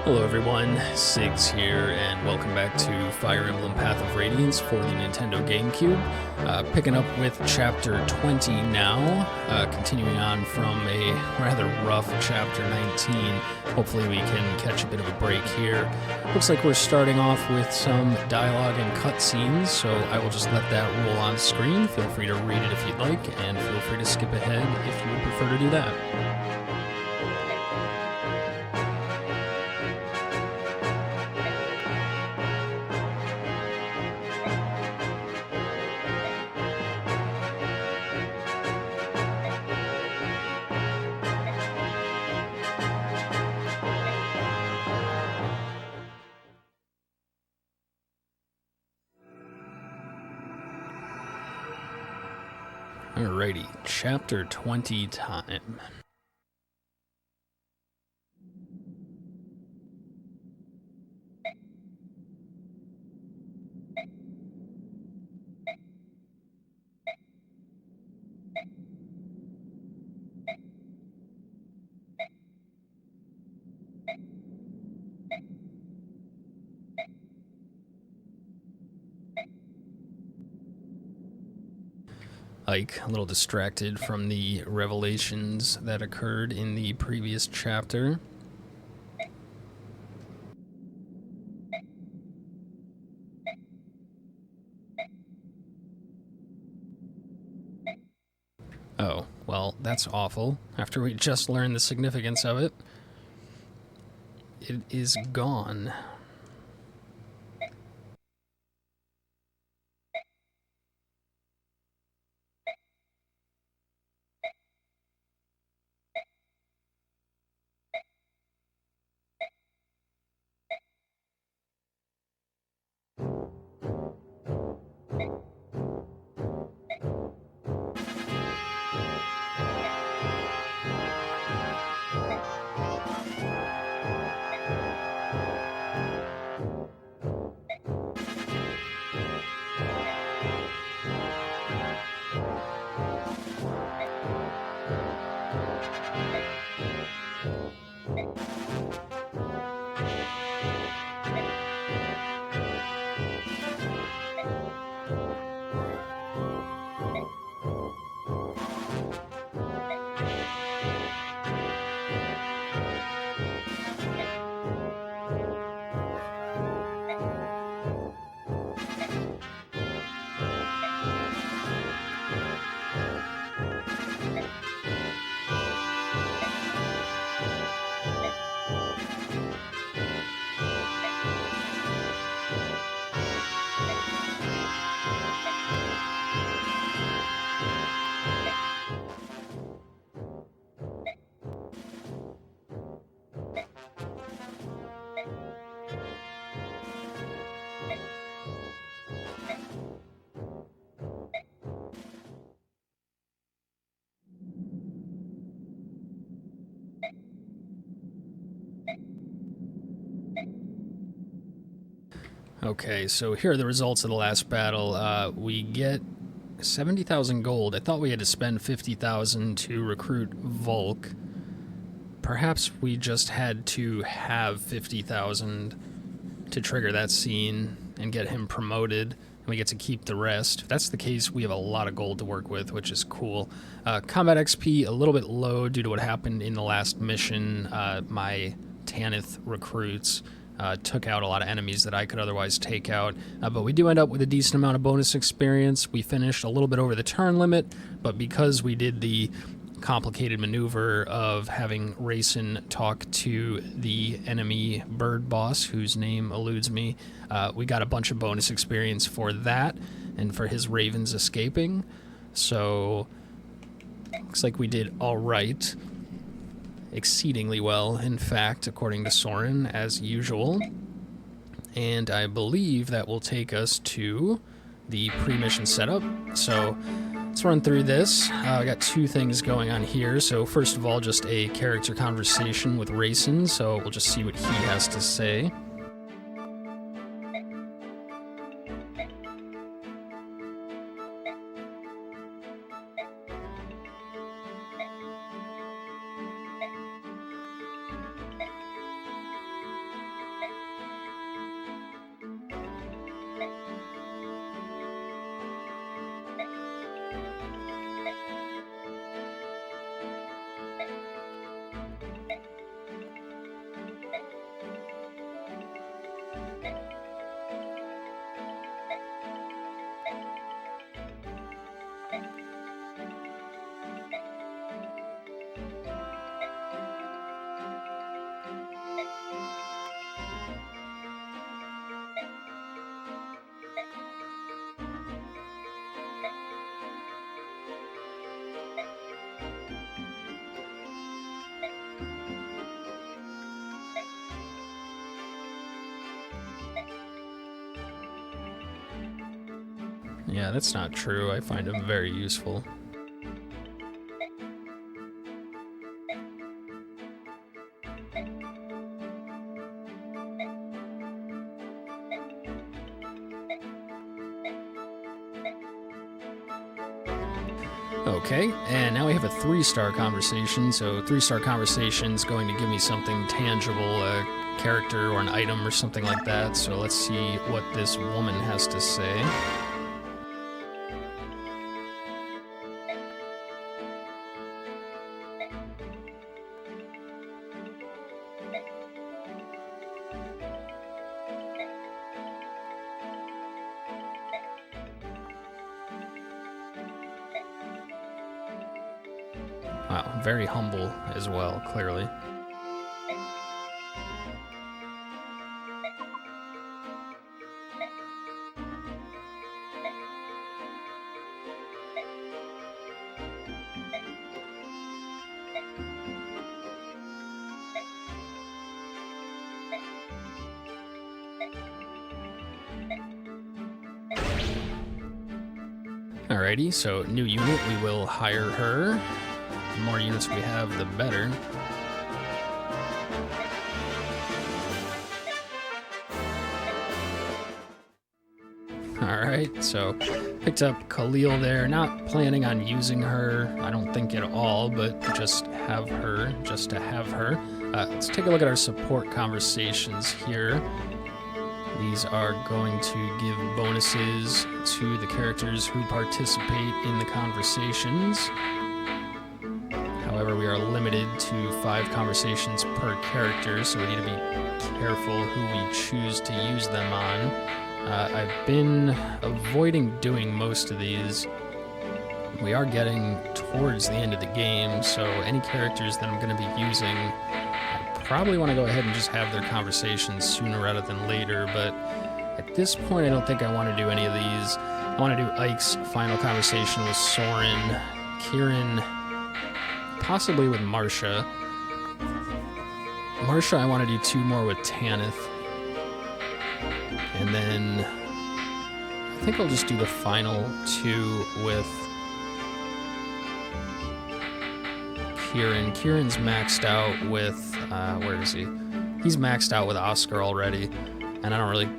Hello everyone, Siggs here, and welcome back to Fire Emblem Path of Radiance for the Nintendo Gamecube. Picking up with Chapter 20 now, continuing on from a rather rough Chapter 19. Hopefully we can catch a bit of a break here. Looks like we're starting off with some dialogue and cutscenes, so I will just let that roll on screen. Feel free to read it if you'd like, and feel free to skip ahead if you would prefer to do that. Alrighty, Chapter 20 time. Ike, a little distracted from the revelations that occurred in the previous chapter. Oh, well, that's awful. After we just learned the significance of it, it is gone. Okay, so here are the results of the last battle. We get 70,000 gold. I thought we had to spend 50,000 to recruit Volk. Perhaps we just had to have 50,000 to trigger that scene and get him promoted, and we get to keep the rest. If that's the case, we have a lot of gold to work with, which is cool. Combat XP, a little bit low due to what happened in the last mission. My Tanith recruits took out a lot of enemies that I could otherwise take out, but we do end up with a decent amount of bonus experience. We finished a little bit over the turn limit, but because we did the complicated maneuver of having Rayson talk to the enemy bird boss, whose name eludes me, we got a bunch of bonus experience for that and for his ravens escaping. So looks like we did all right. Exceedingly well, in fact, according to Soren, as usual. And I believe that will take us to the pre-mission setup. So let's run through this. I got two things going on here. So first of all, just a character conversation with Rayson. So we'll just see what he has to say. Yeah, that's not true. I find him very useful. Okay, and now we have a 3-star conversation. So 3-star conversation is going to give me something tangible, a character or an item or something like that. So let's see what this woman has to say. Wow, very humble as well, clearly. Alrighty, so new unit, we will hire her. The more units we have, the better. Alright, so picked up Khalil there. Not planning on using her, I don't think at all, but just have her, just to have her. Let's take a look at our support conversations here. These are going to give bonuses to the characters who participate in the conversations. However, we are limited to 5 conversations per character, so we need to be careful who we choose to use them on. I've been avoiding doing most of these. We are getting towards the end of the game, so any characters that I'm going to be using, I probably want to go ahead and just have their conversations sooner rather than later, but at this point I don't think I want to do any of these. I want to do Ike's final conversation with Soren, Kieran, possibly with Marcia. Marcia, I want to do 2 more with Tanith. And then I think I'll just do the final 2 with Kieran. Kieran's maxed out with, where is he? He's maxed out with Oscar already, and I don't really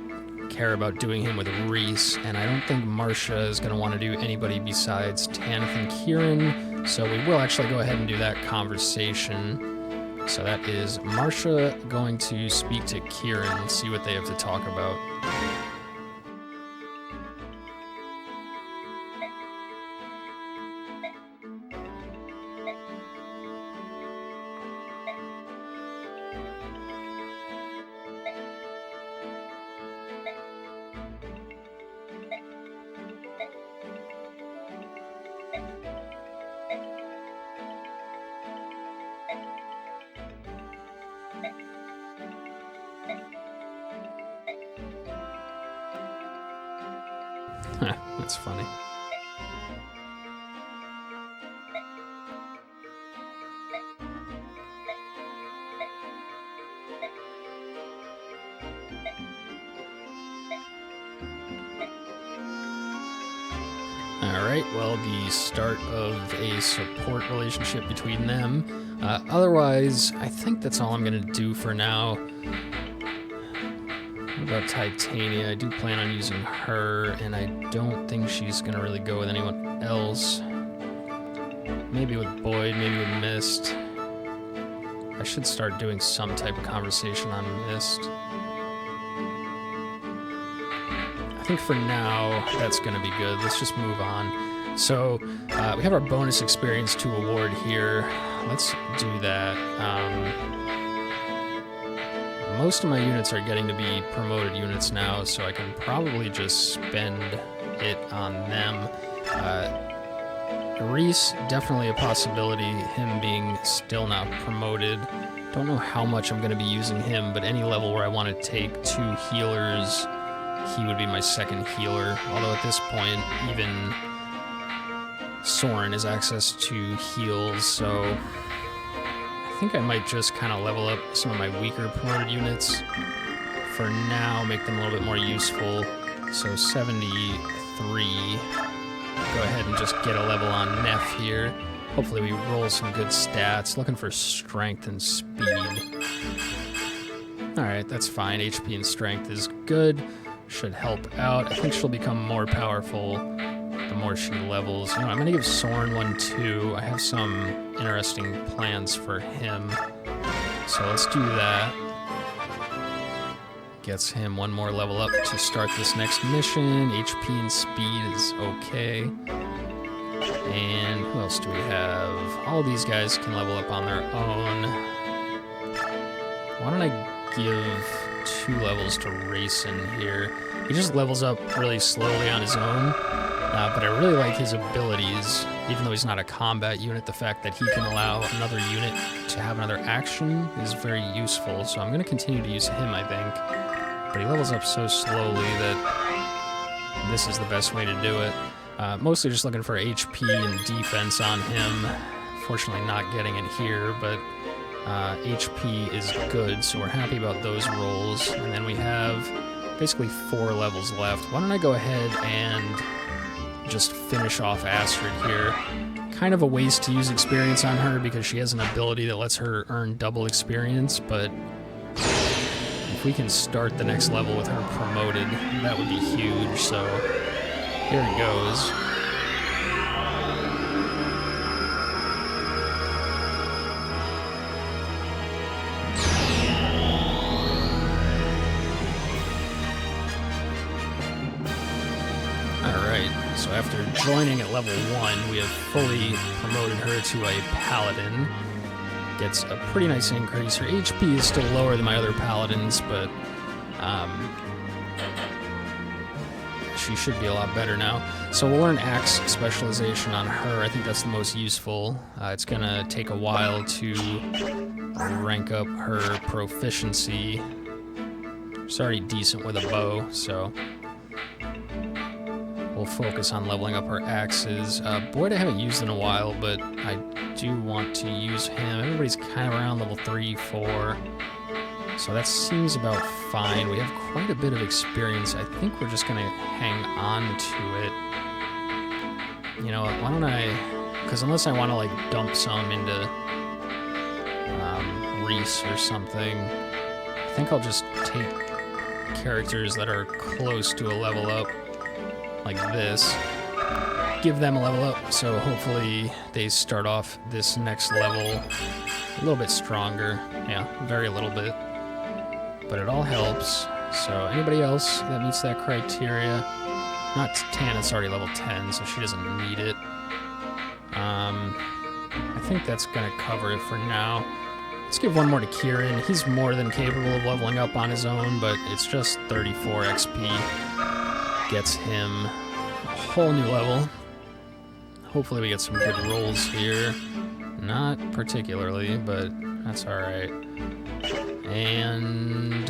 care about doing him with Reese, and I don't think Marcia is going to want to do anybody besides Tanith and Kieran, so we will actually go ahead and do that conversation. So that is Marcia going to speak to Kieran and see what they have to talk about. That's funny. Alright, well, the start of a support relationship between them. Otherwise, I think that's all I'm going to do for now. What about Titania? I do plan on using her, and I don't think she's going to really go with anyone else. Maybe with Boyd, maybe with Mist. I should start doing some type of conversation on Mist. I think for now, that's going to be good. Let's just move on. So, we have our bonus experience to award here. Let's do that. Most of my units are getting to be promoted units now, so I can probably just spend it on them. Reese, definitely a possibility, him being still not promoted. Don't know how much I'm going to be using him, but any level where I want to take 2 healers, he would be my second healer. Although at this point, even Soren has access to heals, so I think I might just kind of level up some of my weaker promoted units for now, make them a little bit more useful. So 73 3. Go ahead and just get a level on Neff here. Hopefully we roll some good stats. Looking for strength and speed. Alright, that's fine. HP and strength is good. Should help out. I think she'll become more powerful the more she levels. You know, I'm going to give Soren one too. I have some interesting plans for him. So let's do that. Gets him one more level up to start this next mission. HP and speed is okay. And who else do we have? All these guys can level up on their own. Why don't I give 2 levels to Rayson here? He just levels up really slowly on his own, but I really like his abilities. Even though he's not a combat unit, the fact that he can allow another unit to have another action is very useful, so I'm going to continue to use him, I think. But he levels up so slowly that this is the best way to do it. Mostly just looking for HP and defense on him. Fortunately not getting it here, but HP is good, so we're happy about those rolls. And then we have basically 4 levels left. Why don't I go ahead and just finish off Astrid here. Kind of a waste to use experience on her because she has an ability that lets her earn double experience, but if we can start the next level with her promoted, that would be huge, so here it goes. So after joining at level 1, we have fully promoted her to a paladin. Gets a pretty nice increase. Her HP is still lower than my other paladins, but she should be a lot better now. So we'll learn axe specialization on her. I think that's the most useful. It's gonna take a while to rank up her proficiency. She's already decent with a bow, so we'll focus on leveling up her axes. Boyd I haven't used in a while, but I do want to use him. Everybody's kind of around level 3, 4. So that seems about fine. We have quite a bit of experience. I think we're just going to hang on to it. You know, why don't I... Because unless I want to, like, dump some into Reese or something, I think I'll just take characters that are close to a level up, like this, give them a level up, so hopefully they start off this next level a little bit stronger. Yeah, very little bit, but it all helps. So anybody else that meets that criteria, not Tana's already level 10, so she doesn't need it. I think that's gonna cover it for now. Let's give one more to Kieran. He's more than capable of leveling up on his own, but it's just 34 XP. Gets him a whole new level. Hopefully we get some good rolls here. Not particularly, but that's alright. And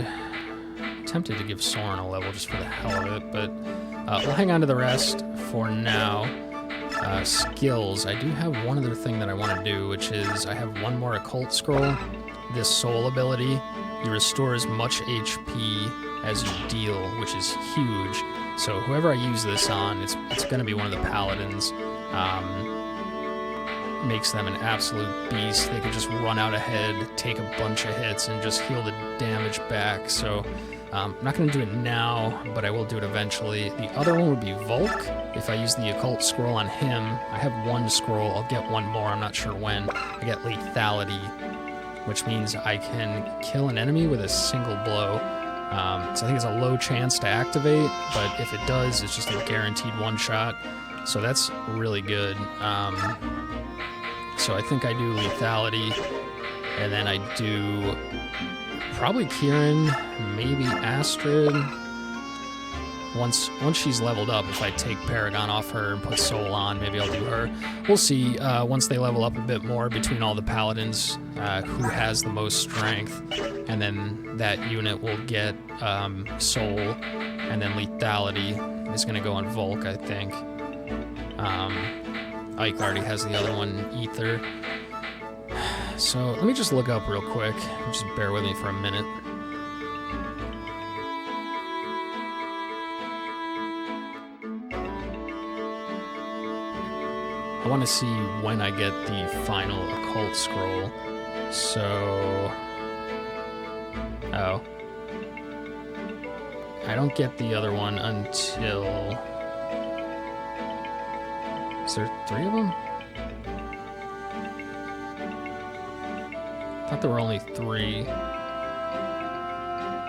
tempted to give Soren a level just for the hell of it, but we'll hang on to the rest for now. Skills. I do have one other thing that I want to do, which is I have one more occult scroll. This soul ability, you restore as much HP as you deal, which is huge. So whoever I use this on, it's going to be one of the paladins. Makes them an absolute beast. They can just run out ahead, take a bunch of hits, and just heal the damage back. So I'm not going to do it now, but I will do it eventually. The other one would be Volk. If I use the occult scroll on him, I have one scroll. I'll get one more. I'm not sure when. I get lethality, which means I can kill an enemy with a single blow. So I think it's a low chance to activate, but if it does, it's just a guaranteed one-shot. So that's really good. So I think I do lethality, and then I do probably Kieran, maybe Astrid. Once she's leveled up, if I take Paragon off her and put Soul on, maybe I'll do her. We'll see once they level up a bit more between all the paladins, who has the most strength, and then that unit will get Soul, and then lethality is going to go on Volk, I think. Ike already has the other one, Ether. So let me just look up real quick. Just bear with me for a minute. I want to see when I get the final occult scroll. So... Oh. I don't get the other one until... Is there 3 of them? I thought there were only 3.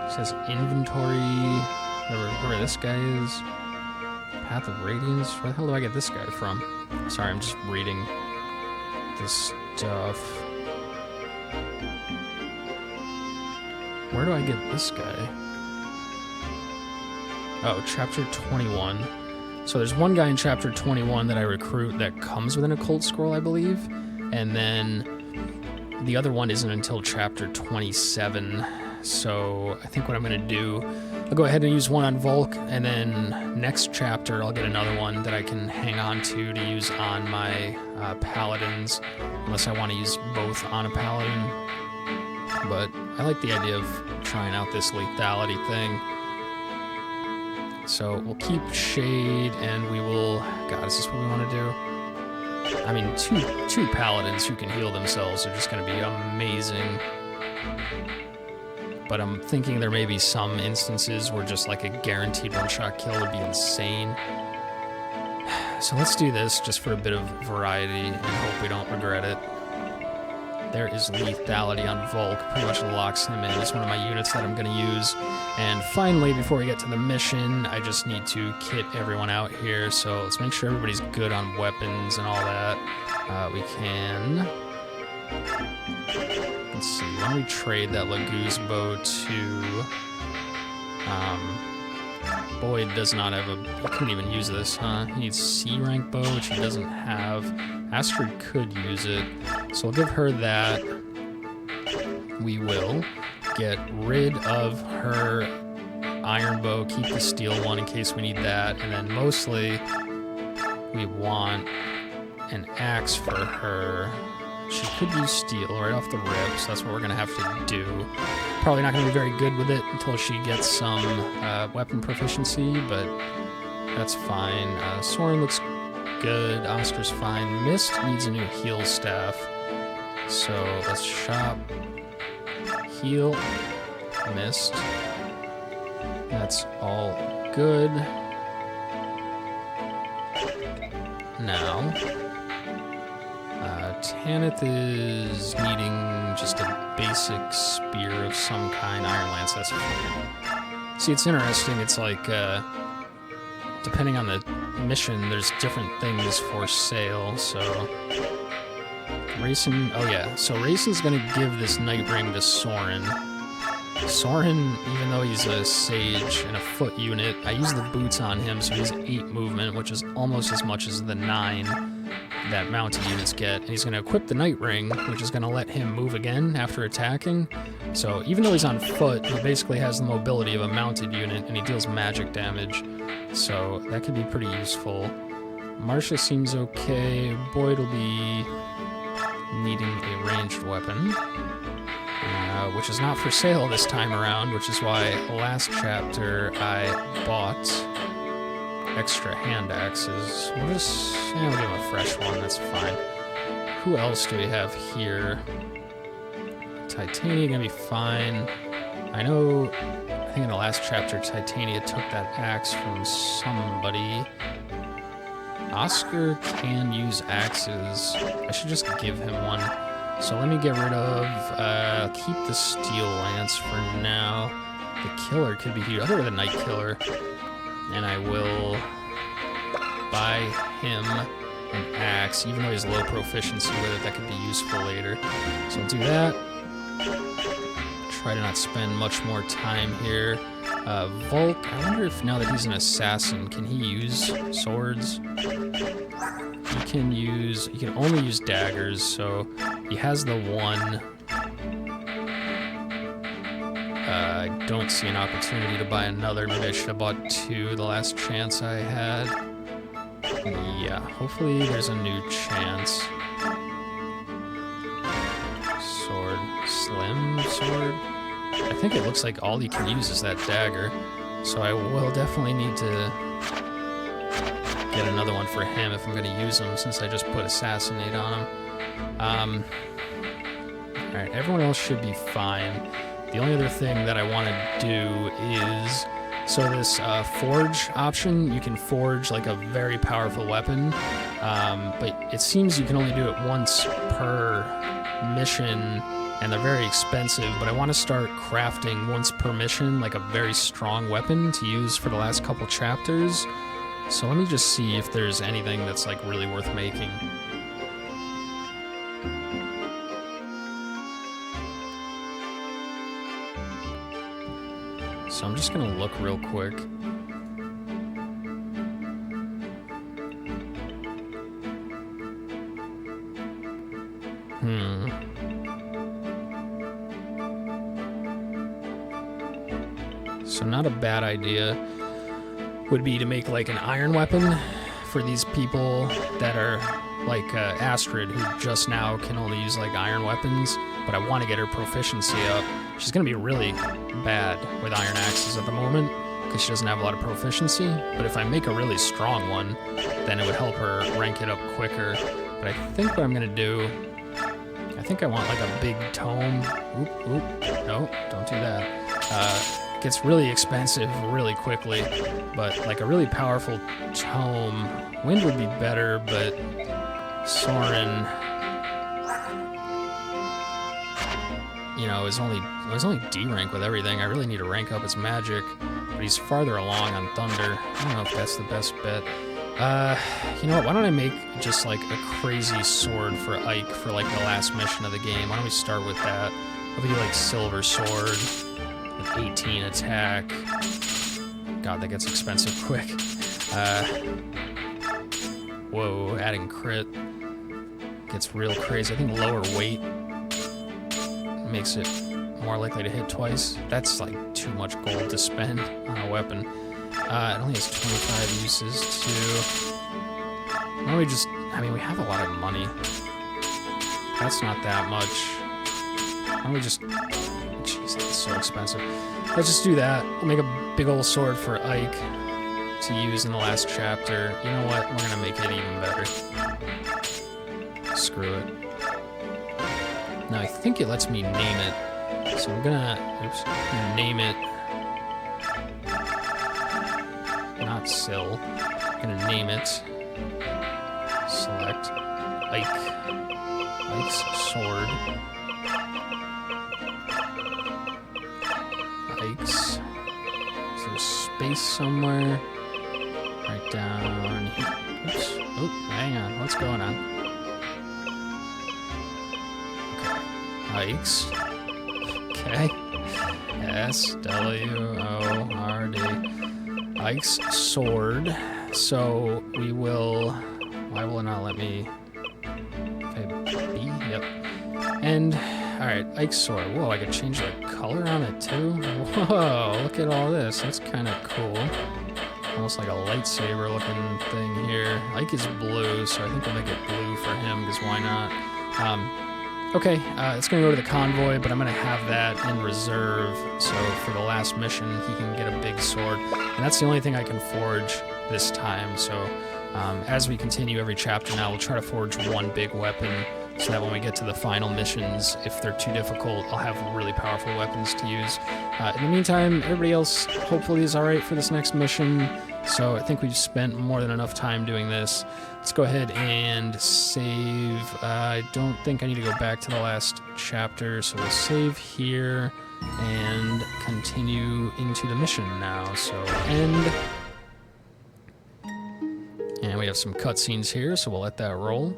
It says inventory, whoever this guy is. Path of Radiance. Where the hell do I get this guy from? Sorry, I'm just reading this stuff. Where do I get this guy? Oh, chapter 21. So there's one guy in chapter 21 that I recruit that comes with an occult scroll, I believe. And then the other one isn't until chapter 27. So I think what I'm going to do, I'll go ahead and use one on Volk, and then next chapter I'll get another one that I can hang on to use on my paladins, unless I want to use both on a paladin. But I like the idea of trying out this lethality thing. So we'll keep Shade, and we will... God, is this what we want to do? I mean, two paladins who can heal themselves are just going to be amazing. But I'm thinking there may be some instances where just like a guaranteed one-shot kill would be insane. So let's do this just for a bit of variety and hope we don't regret it. There is lethality on Volk, pretty much locks him in. It's one of my units that I'm going to use. And finally, before we get to the mission, I just need to kit everyone out here. So let's make sure everybody's good on weapons and all that. We can... Let's see, why don't we trade that Laguz bow to... Boyd does not have a... He couldn't even use this, huh? He needs C-rank bow, which he doesn't have. Astrid could use it, so we'll give her that. We will get rid of her iron bow, keep the steel one in case we need that, and then mostly we want an axe for her. She could use steel right off the rip, so that's what we're going to have to do. Probably not going to be very good with it until she gets some weapon proficiency, but that's fine. Soren looks good. Oscar's fine. Mist needs a new heal staff. So let's shop. Heal. Mist. That's all good. Now... Tanith is needing just a basic spear of some kind. Iron Lance, that's fine. See, it's interesting. It's like, depending on the mission, there's different things for sale, so... Rayson, oh yeah, so Rayson's gonna give this Night Ring to Soren. Soren, even though he's a Sage and a foot unit, I use the boots on him, so he's 8 movement, which is almost as much as the 9 that mounted units get. And he's going to equip the Night Ring, which is going to let him move again after attacking. So even though he's on foot, he basically has the mobility of a mounted unit, and he deals magic damage. So that could be pretty useful. Marcia seems okay. Boyd will be needing a ranged weapon, which is not for sale this time around, which is why last chapter I bought extra hand axes. We'll just, we'll give him a fresh one, that's fine. Who else do we have here? Titania gonna be fine. I know, I think in the last chapter, Titania took that axe from somebody. Oscar can use axes. I should just give him one. So let me get rid of, keep the steel lance for now. The killer could be here. I'll get rid of the night killer. And I will buy him an axe, even though he has low proficiency with it, that could be useful later. So I'll do that. Try to not spend much more time here. Volk, I wonder if now that he's an assassin, can he use swords? He can only use daggers, so he has the one. I don't see an opportunity to buy another. Maybe I should have bought 2 the last chance I had. Yeah, hopefully there's a new chance. Sword. Slim sword? I think it looks like all he can use is that dagger. So I will definitely need to get another one for him if I'm going to use him, since I just put Assassinate on him. Alright, everyone else should be fine. The only other thing that I want to do is... So this forge option, you can forge like a very powerful weapon, but it seems you can only do it once per mission, and they're very expensive, but I want to start crafting once per mission like a very strong weapon to use for the last couple chapters. So let me just see if there's anything that's like really worth making. So I'm just gonna look real quick. So not a bad idea would be to make like an iron weapon for these people that are like Astrid, who just now can only use like iron weapons, but I want to get her proficiency up. She's going to be really bad with iron axes at the moment because she doesn't have a lot of proficiency, but if I make a really strong one, then it would help her rank it up quicker. But I think what I'm going to do, I think I want like a big tome. No, don't do that. Gets really expensive really quickly, but like a really powerful tome. Wind would be better, but Soren, you know, is only D rank with everything. I really need to rank up his magic, but he's farther along on Thunder. I don't know if that's the best bet. You know what, why don't I make just like a crazy sword for Ike for like the last mission of the game? Why don't we start with that? I'll do like Silver Sword with 18 attack. God, that gets expensive quick. Whoa, adding crit gets real crazy. I think lower weight makes it more likely to hit twice. That's like too much gold to spend on a weapon. It only has 25 uses too. Why don't we just, I mean, we have a lot of money. That's not that much. Why don't we just, jeez, that's so expensive. Let's just do that. We'll make a big old sword for Ike to use in the last chapter. You know what? We're gonna make it even better. Screw it. Now I think it lets me name it. So I'm gonna name it, not Sill. I'm gonna name it, select Ike's sword. Ike's, is there space somewhere? Right down here. Oops. Oh, hang on. What's going on? Okay. Ike's. Okay. S-W-O-R-D. Ike's sword. So we will... Why will it not let me... Okay, B? Yep. And... Alright, Ike's sword. Whoa, I could change the color on it too? Whoa, look at all this. That's kind of cool. Almost like a lightsaber looking thing here. Ike is blue, so I think we'll make it blue for him, because why not? Okay, it's going to go to the convoy, but I'm going to have that in reserve, so for the last mission, he can get a big sword. And that's the only thing I can forge this time, so as we continue every chapter now, we'll try to forge one big weapon, so that when we get to the final missions, if they're too difficult, I'll have really powerful weapons to use. In the meantime, everybody else hopefully is alright for this next mission, so I think we've spent more than enough time doing this. Let's go ahead and save. I don't think I need to go back to the last chapter, so we'll save here and continue into the mission now. So end. And we have some cutscenes here, so we'll let that roll.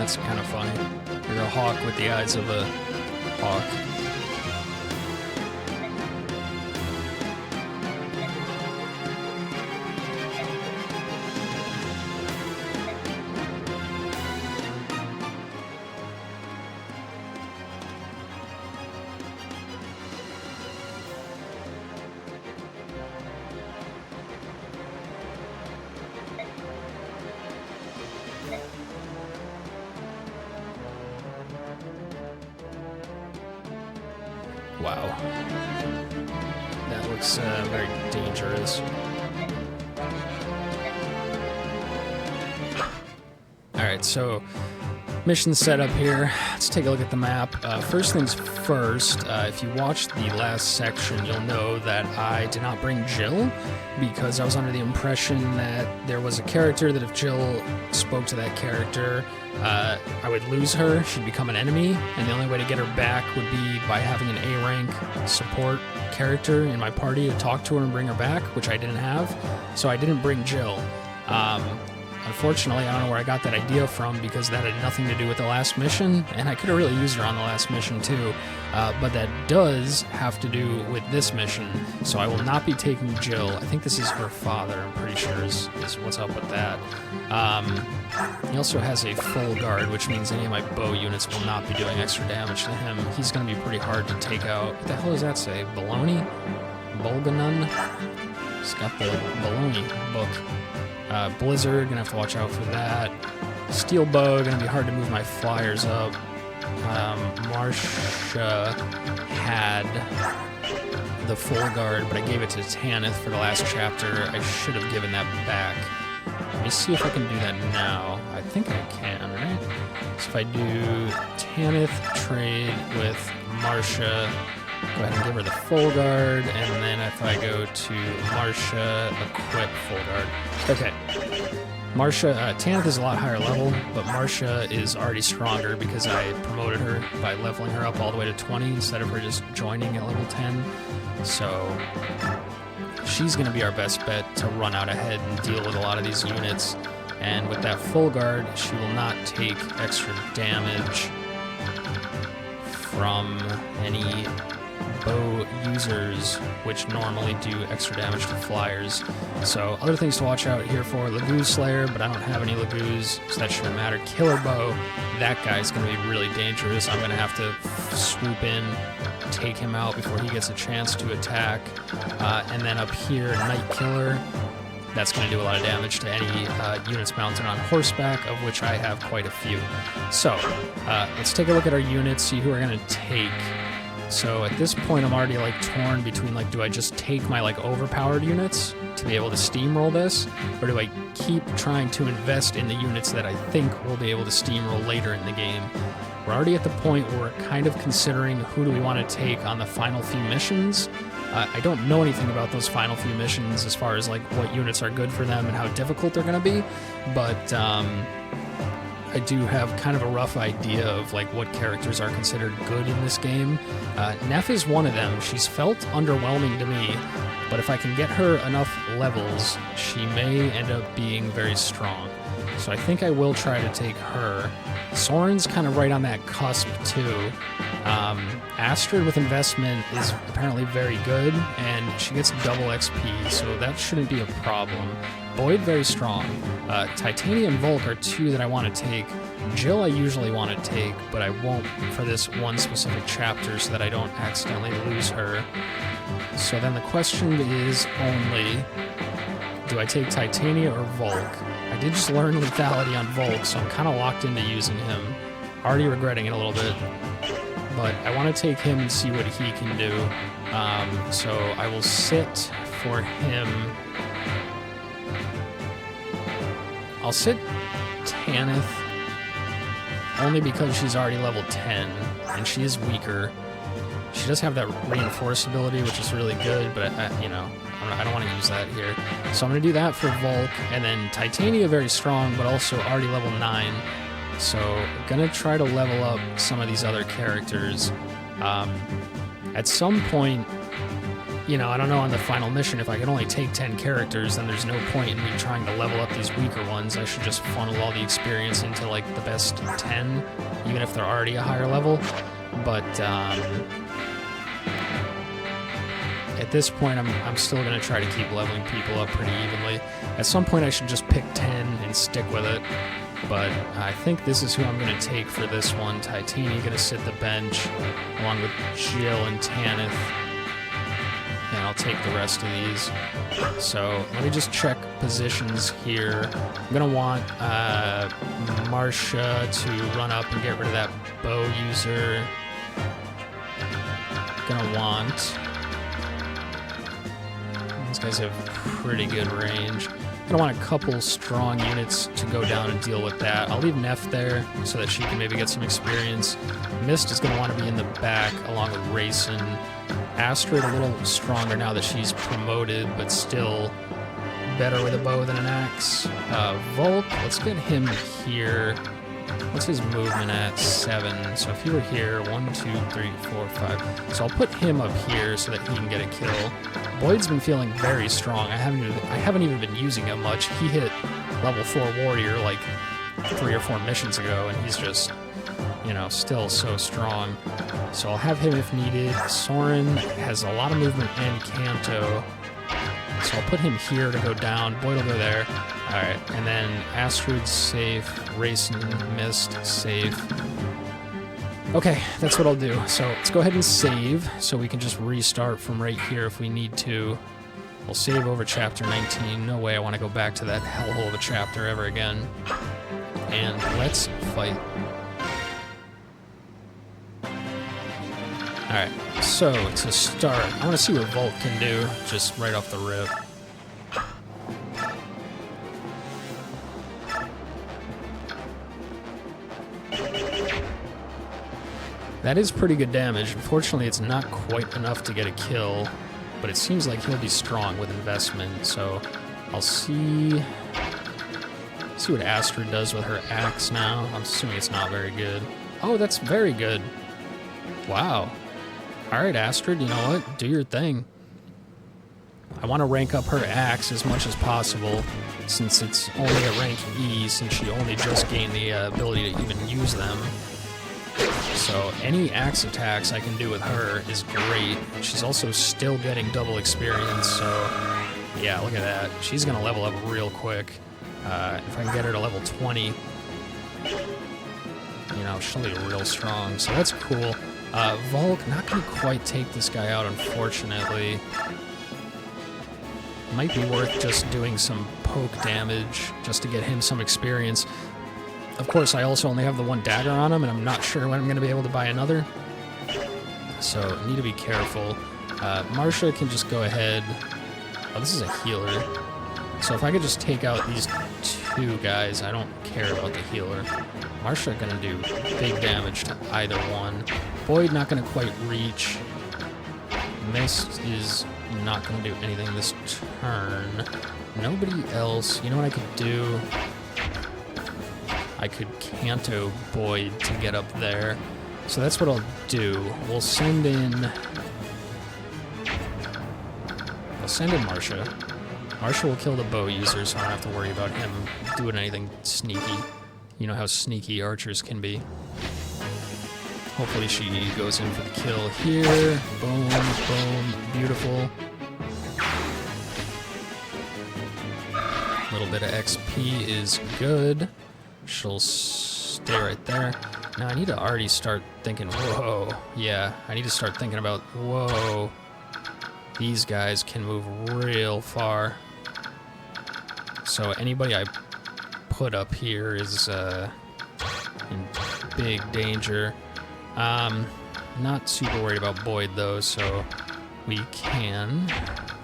That's kind of funny. You're a hawk with the eyes of a hawk. Wow. That looks very dangerous. Alright, so mission setup here. Let's take a look at the map. First things first, if you watched the last section, you'll know that I did not bring Jill because I was under the impression that there was a character that if Jill spoke to that character, I would lose her, she'd become an enemy, and the only way to get her back would be by having an A-rank support character in my party to talk to her and bring her back, which I didn't have, so I didn't bring Jill. Unfortunately, I don't know where I got that idea from because that had nothing to do with the last mission, and I could have really used her on the last mission too, but that does have to do with this mission, so I will not be taking Jill. I think this is her father, I'm pretty sure is what's up with that. He also has a full guard, which means any of my bow units will not be doing extra damage to him. He's going to be pretty hard to take out. What the hell does that say? Baloney? Bolganun? He's got the Baloney book. Blizzard, gonna have to watch out for that. Steel bow, gonna be hard to move my flyers up. Marsha had the full guard, but I gave it to Tanith for the last chapter. I should have given that back. Let me see if I can do that now. I think I can, right? So if I do Tanith trade with Marsha, go ahead and give her the full guard, and then if I go to Marsha, equip full guard. Okay. Marsha, Tanith is a lot higher level, but Marsha is already stronger because I promoted her by leveling her up all the way to 20 instead of her just joining at level 10. So she's going to be our best bet to run out ahead and deal with a lot of these units. And with that full guard, she will not take extra damage from any bow users, which normally do extra damage to flyers. So other things to watch out here for: Lagoo Slayer, but I don't have any Lagoos, so that shouldn't matter. Killer Bow, that guy's going to be really dangerous. I'm going to have to swoop in, take him out before he gets a chance to attack. And then up here, Night Killer, that's going to do a lot of damage to any units mounted on horseback, of which I have quite a few. So let's take a look at our units, see who we're going to take. So at this point, I'm already like torn between like, do I just take my like overpowered units to be able to steamroll this, or do I keep trying to invest in the units that I think will be able to steamroll later in the game? We're already at the point where we're kind of considering who do we want to take on the final few missions. I don't know anything about those final few missions as far as like what units are good for them and how difficult they're going to be, but I do have kind of a rough idea of like what characters are considered good in this game. Neff is one of them. She's felt underwhelming to me, but if I can get her enough levels, she may end up being very strong. So I think I will try to take her. Soren's kind of right on that cusp too. Astrid with investment is apparently very good, and she gets double XP, so that shouldn't be a problem. Boyd, very strong. Titania and Volk are two that I want to take. Jill I usually want to take, but I won't for this one specific chapter so that I don't accidentally lose her. So then the question is only, do I take Titania or Volk? I did just learn lethality on Volk, so I'm kind of locked into using him. Already regretting it a little bit, but I want to take him and see what he can do. So I will sit for him. I'll sit Tanith, only because she's already level 10, and she is weaker. She does have that reinforce ability, which is really good, but I don't want to use that here. So I'm going to do that for Volk, and then Titania, very strong, but also already level 9. So I'm going to try to level up some of these other characters. At some point, you know, I don't know on the final mission, if I can only take 10 characters, then there's no point in me trying to level up these weaker ones. I should just funnel all the experience into, like, the best 10, even if they're already a higher level. But, at this point, I'm still going to try to keep leveling people up pretty evenly. At some point, I should just pick 10 and stick with it. But I think this is who I'm going to take for this one. Titania going to sit the bench, along with Jill and Tanith. And I'll take the rest of these. So let me just check positions here. I'm going to want Marcia to run up and get rid of that bow user. Going to want... These guys have pretty good range. I want a couple strong units to go down and deal with that. I'll leave Neff there so that she can maybe get some experience. Mist is going to want to be in the back along with Rayson. Astrid a little stronger now that she's promoted, but still better with a bow than an axe. Volk, let's get him here. What's his movement at? 7. So if he were here, 1, 2, 3, 4, 5. So I'll put him up here so that he can get a kill. Boyd's been feeling very strong. I haven't even been using him much. He hit level 4 warrior like 3 or 4 missions ago, and he's just, you know, still so strong. So I'll have him if needed. Soren has a lot of movement and Kanto. So I'll put him here to go down. Boyd will go there. Alright, and then Astrid's safe. Rayson, Mist, safe. Okay, that's what I'll do. So let's go ahead and save, so we can just restart from right here if we need to. We'll save over chapter 19. No way I want to go back to that hellhole of a chapter ever again. And let's fight. Alright, so to start, I want to see what Volt can do, just right off the rip. That is pretty good damage. Unfortunately, it's not quite enough to get a kill, but it seems like he'll be strong with investment, so I'll see what Astrid does with her axe now. I'm assuming it's not very good. Oh, that's very good. Wow. Alright, Astrid, you know what? Do your thing. I want to rank up her axe as much as possible, since it's only a rank E, since she only just gained the ability to even use them. So any axe attacks I can do with her is great. She's also still getting double experience, so yeah, look at that. She's going to level up real quick. If I can get her to level 20, you know, she'll be real strong, so that's cool. Volk, not going to quite take this guy out, unfortunately. Might be worth just doing some poke damage, just to get him some experience. Of course, I also only have the 1 dagger on him, and I'm not sure when I'm going to be able to buy another. So, I need to be careful. Marcia can just go ahead. Oh, this is a healer. So if I could just take out these 2 guys, I don't care about the healer. Marcia going to do big damage to either one. Boyd not going to quite reach. Mist is not going to do anything this turn. Nobody else. You know what I could do? I could Kanto Boyd to get up there. So that's what I'll do. We'll send in Marcia. Marcia will kill the bow user, so I don't have to worry about him doing anything sneaky. You know how sneaky archers can be. Hopefully she goes in for the kill here. Boom, boom, beautiful. A little bit of XP is good. She'll stay right there. Now I need to already start thinking, whoa. Yeah, I need to start thinking about, whoa. These guys can move real far. So anybody I put up here is in big danger. Not super worried about Boyd though, so we can.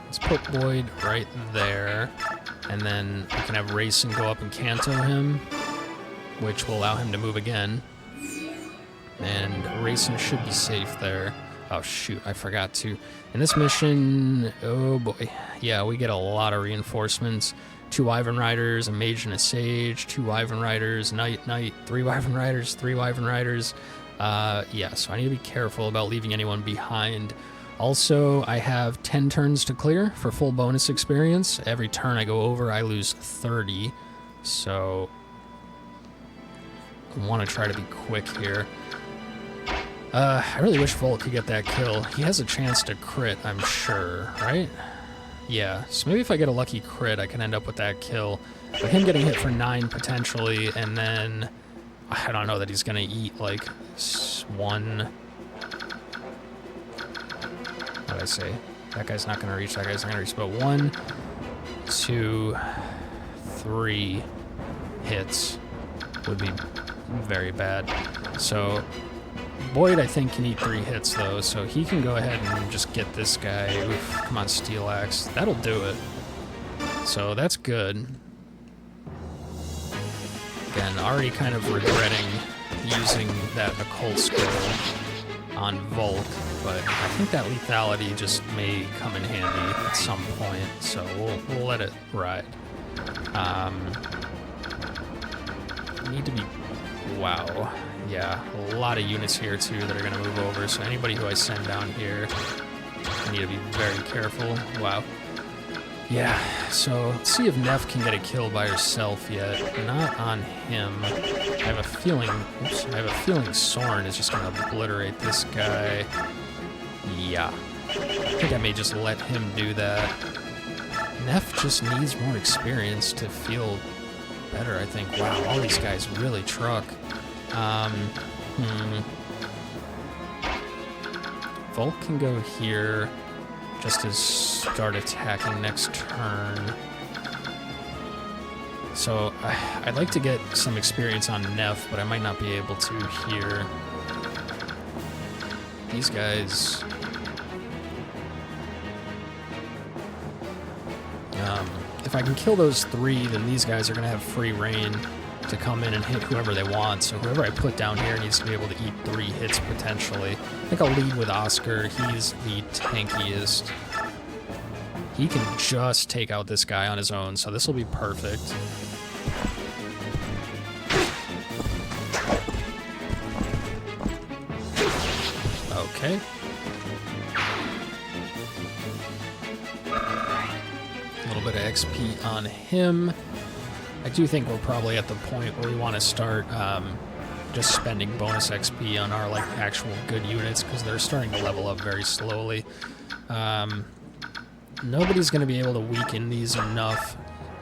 Let's put Boyd right there. And then we can have Rayson go up and Kanto him, which will allow him to move again. And Rayson should be safe there. Oh shoot, I forgot to. In this mission, oh boy. Yeah, we get a lot of reinforcements. 2 Wyvern Riders, a Mage and a Sage, 2 Wyvern Riders, Knight, 3 Wyvern Riders, 3 Wyvern Riders. Yeah, so I need to be careful about leaving anyone behind. Also, I have 10 turns to clear for full bonus experience. Every turn I go over, I lose 30. So, I want to try to be quick here. I really wish Volt could get that kill. He has a chance to crit, I'm sure, right? Yeah, so maybe if I get a lucky crit, I can end up with that kill. But him getting hit for 9 potentially, and then I don't know that he's going to eat like one... What did I say? That guy's not going to reach, that guy's not going to reach. But 1, 2, 3 hits would be very bad. So Boyd, I think, can eat 3 hits, though, so he can go ahead and just get this guy. Oof, come on, Steel Axe. That'll do it. So that's good. Again, already kind of regretting using that Occult Scroll on Volk, but I think that lethality just may come in handy at some point, so we'll let it ride. Need to be... Wow. Yeah, a lot of units here, too, that are going to move over, so anybody who I send down here, I need to be very careful. Wow. Yeah, so let's see if Neff can get a kill by herself yet. Not on him. I have a feeling... Oops, I have a feeling Soren is just going to obliterate this guy. Yeah. I think I may just let him do that. Neff just needs more experience to feel better, I think. Wow, all these guys really truck. Volk can go here just to start attacking next turn. So I'd like to get some experience on Neff, but I might not be able to here. These guys... if I can kill those 3, then these guys are going to have free reign to come in and hit whoever they want. So whoever I put down here needs to be able to eat 3 hits potentially. I think I'll lead with Oscar. He's the tankiest. He can just take out this guy on his own, so this will be perfect. Okay. A little bit of XP on him. I do think we're probably at the point where we want to start just spending bonus XP on our like actual good units because they're starting to level up very slowly. Nobody's going to be able to weaken these enough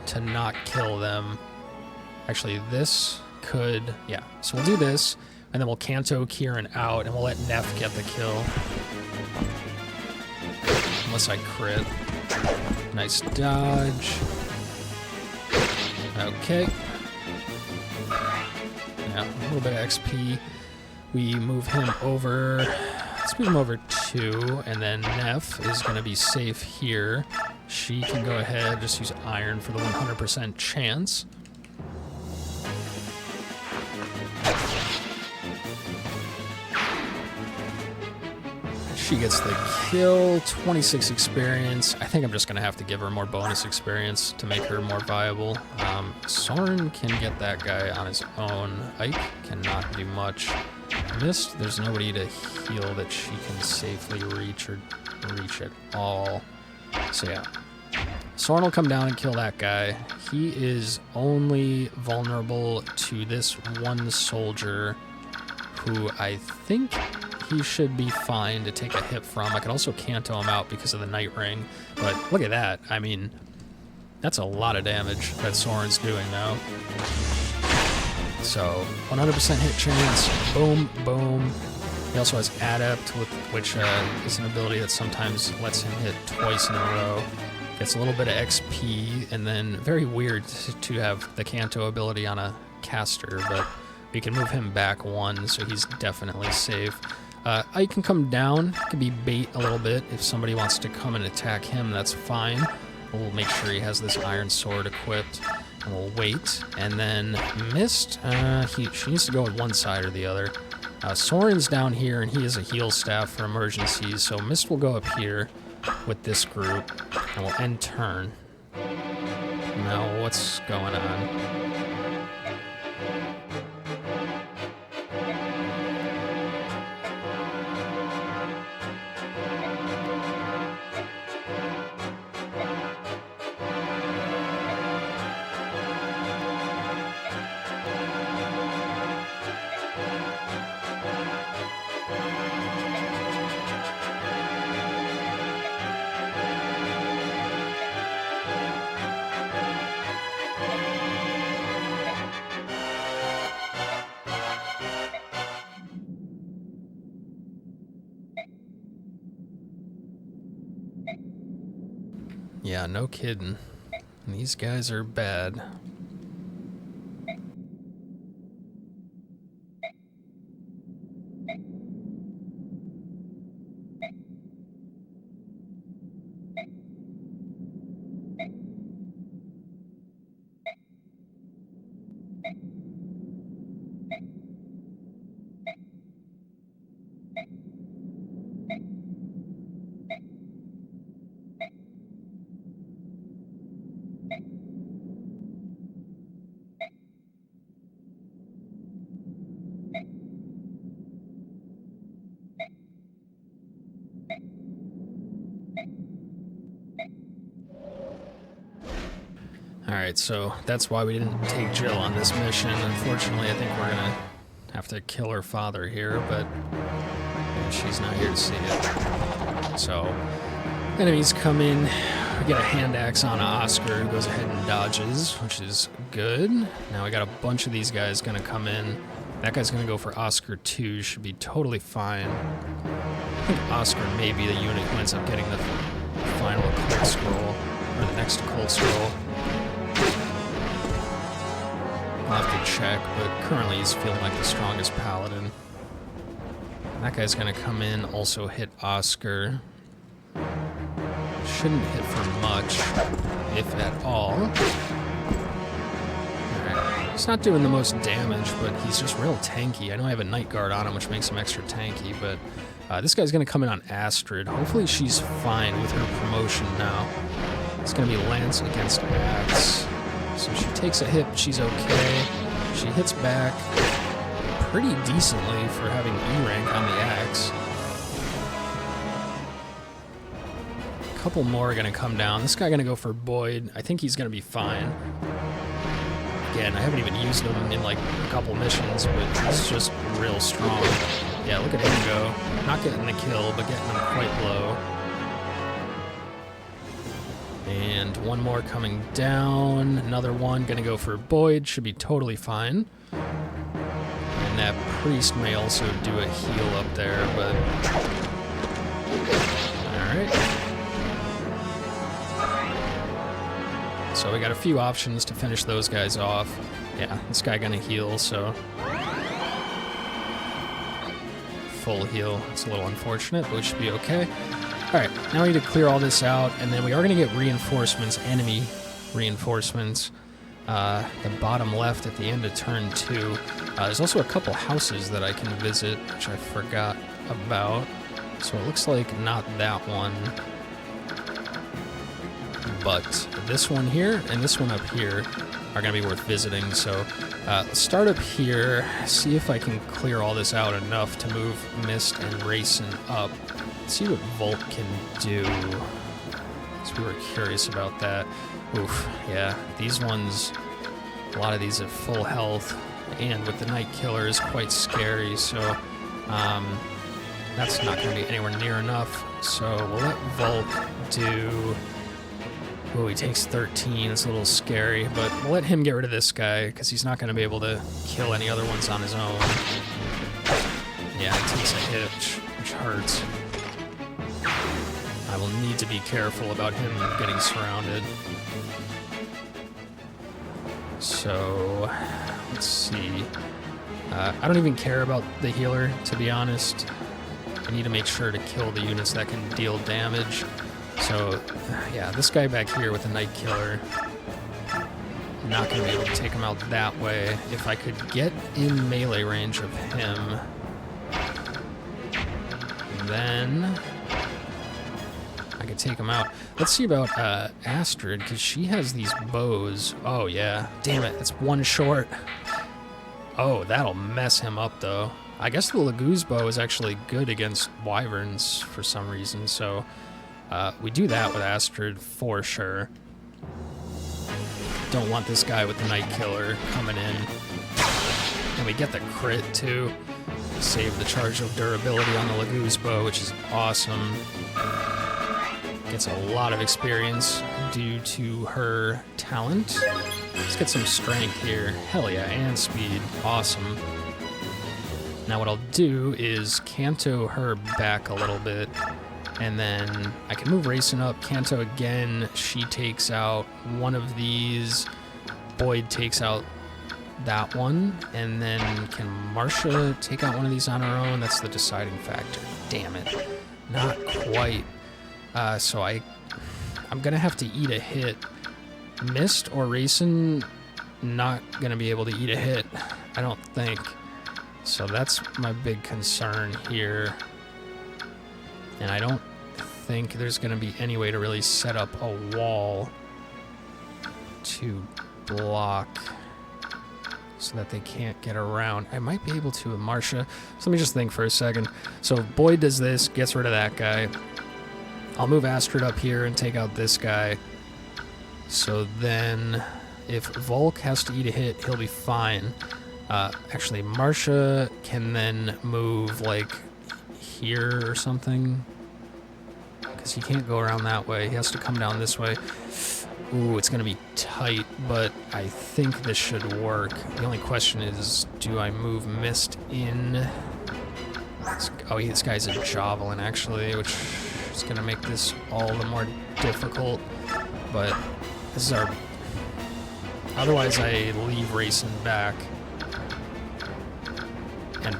to not kill them. Actually, this could... Yeah, so we'll do this, and then we'll Kanto Kieran out, and we'll let Neff get the kill. Unless I crit. Nice dodge. Okay. Yeah, a little bit of XP. We move him over. Let's move him over 2, and then Neff is going to be safe here. She can go ahead, just use Iron for the 100% chance. She gets the kill, 26 experience. I think I'm just going to have to give her more bonus experience to make her more viable. Soren can get that guy on his own. Ike cannot do much. Mist, there's nobody to heal that she can safely reach or reach at all. So yeah. Soren will come down and kill that guy. He is only vulnerable to this one soldier who I think he should be fine to take a hit from. I could also Kanto him out because of the Night Ring, but look at that. I mean, that's a lot of damage that Soren's doing now. So, 100% hit chance, boom, boom. He also has Adept, which is an ability that sometimes lets him hit twice in a row. Gets a little bit of XP, and then very weird to have the Kanto ability on a caster, but we can move him back 1, so he's definitely safe. I can come down, could be bait a little bit. If somebody wants to come and attack him, that's fine. We'll make sure he has this Iron Sword equipped, and we'll wait. And then Mist, she needs to go on one side or the other. Soren's down here, and he is a heal staff for emergencies, so Mist will go up here with this group, and we'll end turn. Now, what's going on? Yeah, no kidding. These guys are bad. Alright, so that's why we didn't take Jill on this mission. Unfortunately, I think we're gonna have to kill her father here, but she's not here to see it. So, enemies come in. We get a hand axe on Oscar, who goes ahead and dodges, which is good. Now we got a bunch of these guys gonna come in. That guy's gonna go for Oscar 2, should be totally fine. I think Oscar may be the unit who ends up getting the final occult scroll, or the next occult scroll. I'll have to check, but currently he's feeling like the strongest paladin. That guy's gonna come in, also hit Oscar. Shouldn't hit for much, if at all. Alright, he's not doing the most damage, but he's just real tanky. I know I have a Night Guard on him, which makes him extra tanky, but this guy's gonna come in on Astrid. Hopefully she's fine with her promotion now. It's gonna be Lance against Axe. So she takes a hit, but she's okay. She hits back pretty decently for having E rank on the axe. A couple more are gonna come down. This guy gonna go for Boyd. I think he's gonna be fine. Again, I haven't even used him in like a couple missions, but he's just real strong. Yeah, look at him go. Not getting the kill, but getting him quite low. And one more coming down. Another one gonna go for Boyd. Should be totally fine. And that priest may also do a heal up there, but... Alright. So we got a few options to finish those guys off. Yeah, this guy gonna heal, so... Full heal. It's a little unfortunate, but we should be okay. Alright, now we need to clear all this out, and then we are going to get reinforcements, enemy reinforcements, the bottom left at the end of turn 2. There's also a couple houses that I can visit, which I forgot about. So it looks like not that one, but this one here and this one up here are going to be worth visiting. So let's start up here, see if I can clear all this out enough to move Mist and Racing up. Let's see what Volt can do. So we were curious about that. Oof, yeah, these ones, a lot of these have full health, and with the Night Killer is quite scary, so that's not going to be anywhere near enough. So we'll let Volk do... Oh, he takes 13, it's a little scary, but we'll let him get rid of this guy, because he's not going to be able to kill any other ones on his own. Yeah, he takes a hit, which hurts. I will need to be careful about him getting surrounded. So, let's see. I don't even care about the healer, to be honest. I need to make sure to kill the units that can deal damage. So, yeah, this guy back here with the Night Killer, I'm not going to be able to take him out that way. If I could get in melee range of him, then I could take him out. Let's see about Astrid, because she has these bows. Oh, yeah. Damn it, that's one short. Oh, that'll mess him up, though. I guess the Laguz bow is actually good against Wyverns for some reason, so we do that with Astrid for sure. Don't want this guy with the Night Killer coming in. And we get the crit, too. Save the charge of durability on the Laguz bow, which is awesome. Gets a lot of experience due to her talent. Let's get some strength here. Hell yeah, and speed. Awesome. Now what I'll do is canto her back a little bit. And then I can move Racing up. Kanto again. She takes out one of these. Boyd takes out that one. And then can Marcia take out one of these on her own? That's the deciding factor. Damn it. Not quite. So I'm going to have to eat a hit. Mist or Racing, not going to be able to eat a hit, I don't think. So that's my big concern here. And I don't think there's going to be any way to really set up a wall to block so that they can't get around. I might be able to with Marcia. So let me just think for a second. So Boyd does this, gets rid of that guy. I'll move Astrid up here and take out this guy. So then if Volk has to eat a hit, he'll be fine. Actually, Marcia can then move, like, here or something. Because he can't go around that way. He has to come down this way. Ooh, it's going to be tight, but I think this should work. The only question is, do I move Mist in? Oh, this guy's a Javelin, actually, which is going to make this all the more difficult. But this is our... Otherwise, I leave Racing back. And...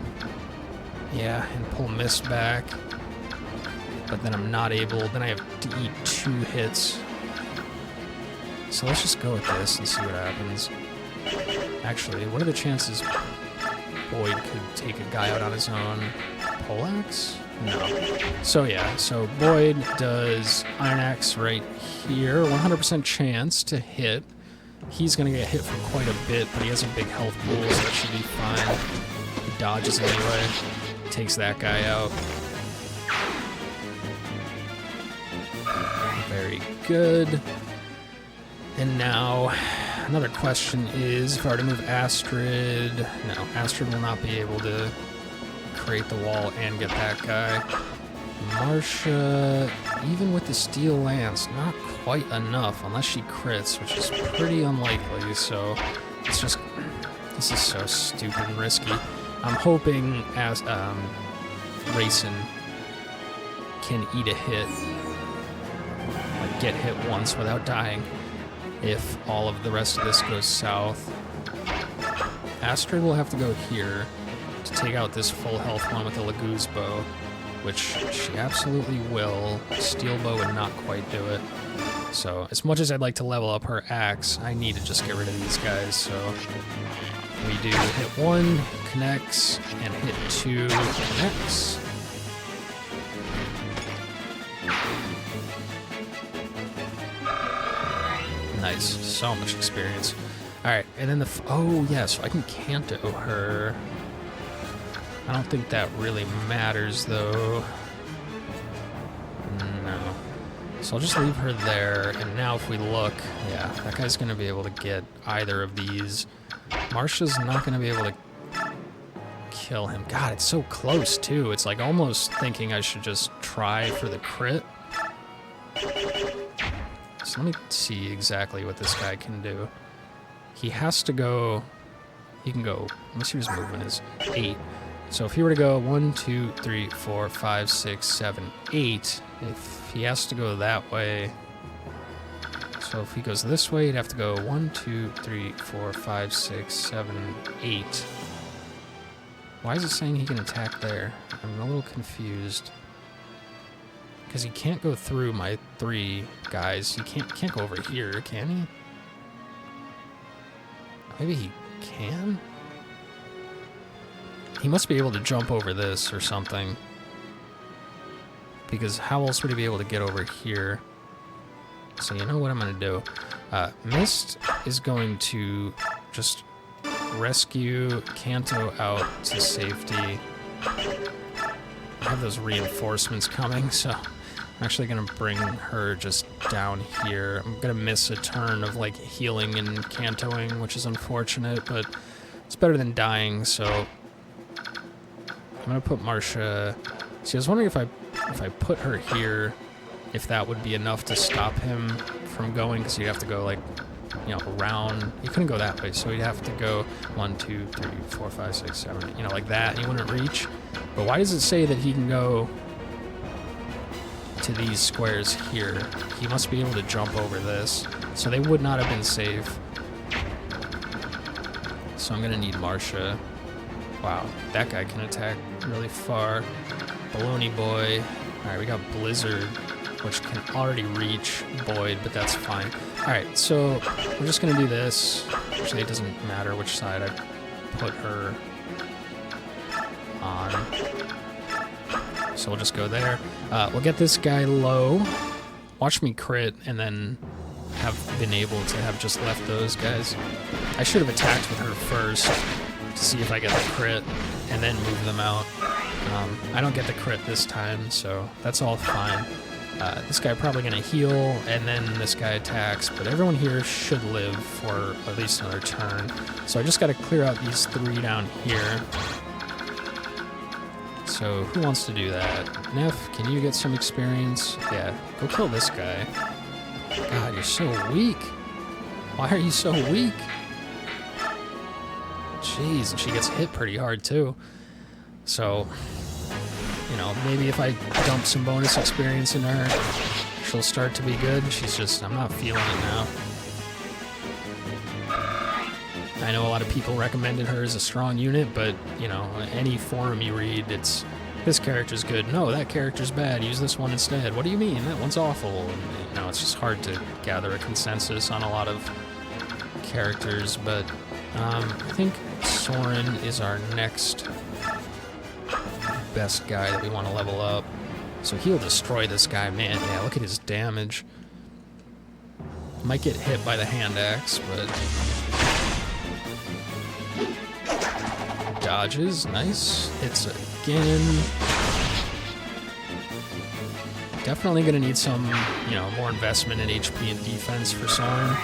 yeah, and pull Mist back. But then I'm not able... Then I have to eat 2 hits. So let's just go with this and see what happens. Actually, what are the chances Boyd could take a guy out on his own? Poleaxe? No. So yeah, so Boyd does Iron Axe right here. 100% chance to hit. He's going to get hit for quite a bit, but he has a big health pool, so that should be fine. He dodges anyway. Takes that guy out. Very good. And now, another question is, if I were to move Astrid... No, Astrid will not be able to create the wall and get that guy. Marcia, even with the Steel Lance, not quite enough, unless she crits, which is pretty unlikely, so it's just... This is so stupid and risky. I'm hoping as Racing can eat a hit, like get hit once without dying. If all of the rest of this goes south. Astrid will have to go here to take out this full health one with the Laguz bow, which she absolutely will. Steel bow would not quite do it. So as much as I'd like to level up her axe, I need to just get rid of these guys. So we do hit 1, connects, and hit 2, connects. Nice, so much experience. Alright, and then oh yeah, so I can Kanto her. I don't think that really matters though. No. So I'll just leave her there, and now if we look, yeah, that guy's gonna be able to get either of these. Marcia's not gonna be able to kill him. God, it's so close too. It's like almost thinking I should just try for the crit. So let me see exactly what this guy can do. He has to go... He can go... Let me see what his movement is. 8. So if he were to go 1, 2, 3, 4, 5, 6, 7, 8... If he has to go that way... So if he goes this way, he'd have to go 1, 2, 3, 4, 5, 6, 7, 8. Why is it saying he can attack there? I'm a little confused. Because he can't go through my 3 guys. He can't go over here, can he? Maybe he can? He must be able to jump over this or something. Because how else would he be able to get over here? So you know what I'm going to do? Mist is going to just rescue Kanto out to safety. I have those reinforcements coming, so I'm actually going to bring her just down here. I'm going to miss a turn of, like, healing and Kantoing, which is unfortunate, but it's better than dying, so I'm going to put Marcia... See, I was wondering if I put her here, if that would be enough to stop him from going, because you'd have to go, like, you know, around. He couldn't go that way, so he'd have to go 1, 2, 3, 4, 5, 6, 7, you know, like that, and he wouldn't reach. But why does it say that he can go... to these squares here. He must be able to jump over this. So they would not have been safe. So I'm gonna need Marsha. Wow, that guy can attack really far. Baloney Boy. Alright, we got Blizzard, which can already reach Boyd, but that's fine. Alright, so we're just gonna do this. Actually, it doesn't matter which side I put her on. So we'll just go there. We'll get this guy low. Watch me crit, and then have been able to have just left those guys. I should have attacked with her first to see if I get the crit, and then move them out. I don't get the crit this time, so that's all fine. This guy probably gonna heal, and then this guy attacks, but everyone here should live for at least another turn. So I just gotta clear out these 3 down here. So who wants to do that? Neff, can you get some experience? Yeah, go kill this guy. God, you're so weak. Why are you so weak? Jeez, and she gets hit pretty hard too. So, you know, maybe if I dump some bonus experience in her, she'll start to be good. She's just, I'm not feeling it now. I know a lot of people recommended her as a strong unit, but, you know, any forum you read, it's, this character's good. No, that character's bad. Use this one instead. What do you mean? That one's awful. And, you know, it's just hard to gather a consensus on a lot of characters, but I think Soren is our next best guy that we want to level up. So he'll destroy this guy. Man, yeah, look at his damage. Might get hit by the hand axe, but dodges, nice. Hits again. Definitely gonna need some, you know, more investment in HP and defense for Soren.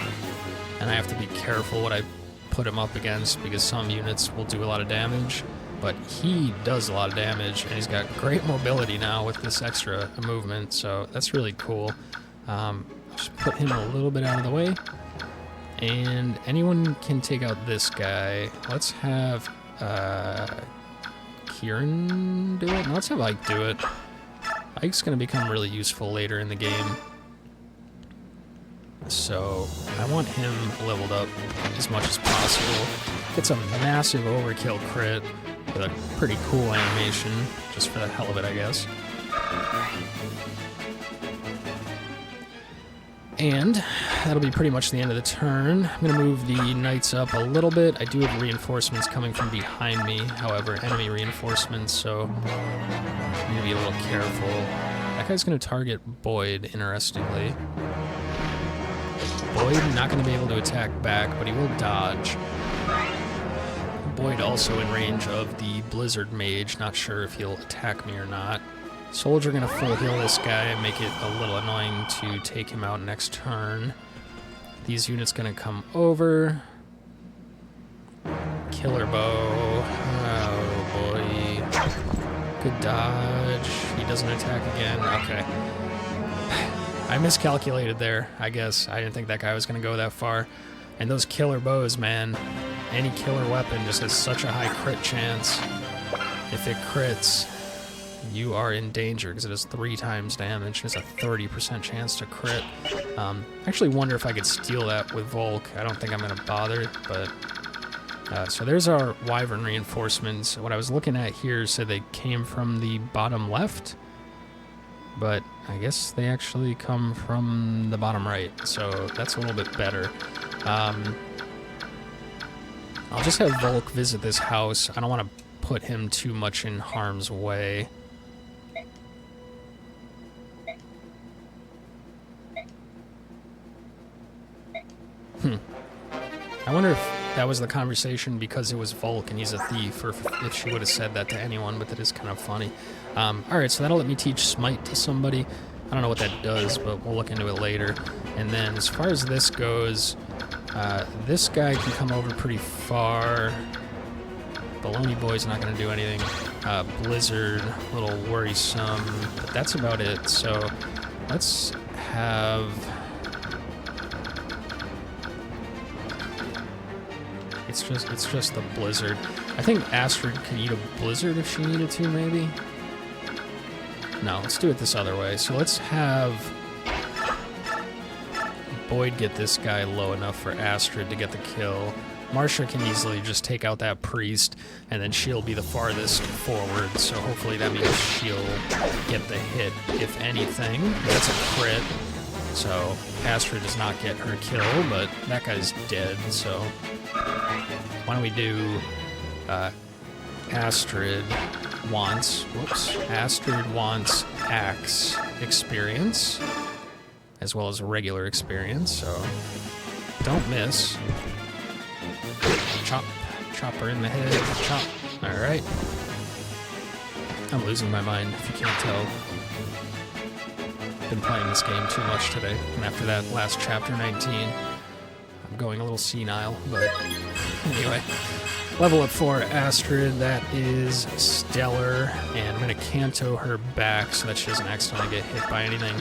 And I have to be careful what I put him up against, because some units will do a lot of damage, but he does a lot of damage, and he's got great mobility now with this extra movement, so that's really cool. Just put him a little bit out of the way, and anyone can take out this guy. Let's have Kieran do it? No, let's have Ike do it. Ike's going to become really useful later in the game. So I want him leveled up as much as possible. Gets a massive overkill crit with a pretty cool animation, just for the hell of it, I guess. And that'll be pretty much the end of the turn. I'm going to move the knights up a little bit. I do have reinforcements coming from behind me, however, enemy reinforcements, so I'm going to be a little careful. That guy's going to target Boyd, interestingly. Boyd not going to be able to attack back, but he will dodge. Boyd also in range of the Blizzard Mage, not sure if he'll attack me or not. Soldier going to full heal this guy, make it a little annoying to take him out next turn. These units going to come over. Killer Bow. Oh boy. Good dodge. He doesn't attack again. Okay. I miscalculated there, I guess. I didn't think that guy was going to go that far. And those killer bows, man. Any killer weapon just has such a high crit chance. If it crits, you are in danger because it has 3 times damage. There's a 30% chance to crit. I actually wonder if I could steal that with Volk. I don't think I'm going to bother, but... so there's our Wyvern reinforcements. What I was looking at here said they came from the bottom left, but I guess they actually come from the bottom right, so that's a little bit better. I'll just have Volk visit this house. I don't want to put him too much in harm's way. I wonder if that was the conversation because it was Volk and he's a thief, or if she would have said that to anyone, but that is kind of funny. Alright, so that'll let me teach Smite to somebody. I don't know what that does, but we'll look into it later. And then as far as this goes, this guy can come over pretty far. Baloney Boy's not going to do anything. Blizzard, a little worrisome, but that's about it. So let's have... It's just the Blizzard. I think Astrid could eat a Blizzard if she needed to, maybe. No, let's do it this other way. So let's have Boyd get this guy low enough for Astrid to get the kill. Marcia can easily just take out that priest, and then she'll be the farthest forward, so hopefully that means she'll get the hit, if anything. That's a crit, so Astrid does not get her kill, but that guy's dead, so why don't we do Astrid wants axe experience, as well as regular experience, so don't miss. Chop. Chop her in the head. Chop. Alright. I'm losing my mind, if you can't tell. Been playing this game too much today, and after that last chapter 19, I'm going a little senile, but anyway. Level up for Astrid, that is stellar, and I'm going to Canto her back so that she doesn't accidentally get hit by anything.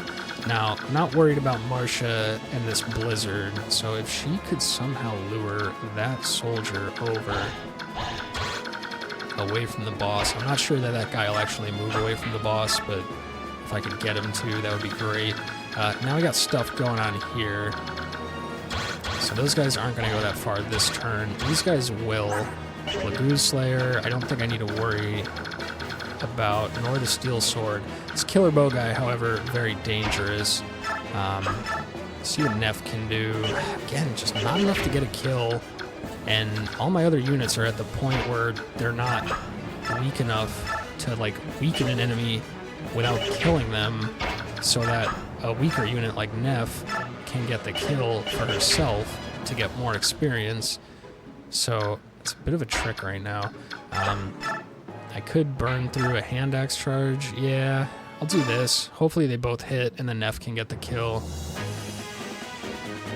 Now, I'm not worried about Marcia and this blizzard, so if she could somehow lure that soldier over away from the boss, I'm not sure that that guy will actually move away from the boss, but if I could get him to, that would be great. Now we got stuff going on here. So those guys aren't going to go that far this turn. These guys will. Lagoon Slayer, I don't think I need to worry about, nor the Steel Sword. This Killer Bow guy, however, very dangerous. See what Neff can do. Again, just not enough to get a kill, and all my other units are at the point where they're not weak enough to, like, weaken an enemy without killing them, so that a weaker unit like Neff can get the kill for herself to get more experience. So it's a bit of a trick right now. I could burn through a hand axe charge. Yeah, I'll do this. Hopefully they both hit and then Neff can get the kill.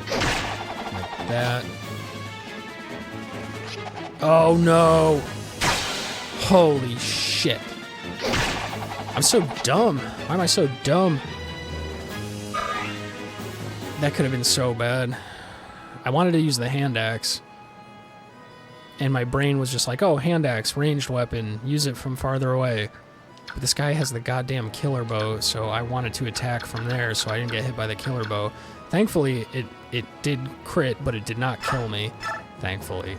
Like that. Oh no! Holy shit. I'm so dumb. Why am I so dumb? That could have been so bad. I wanted to use the hand axe, and my brain was just like, oh, hand axe, ranged weapon, use it from farther away. But this guy has the goddamn killer bow, so I wanted to attack from there so I didn't get hit by the killer bow. Thankfully, it did crit, but it did not kill me, thankfully.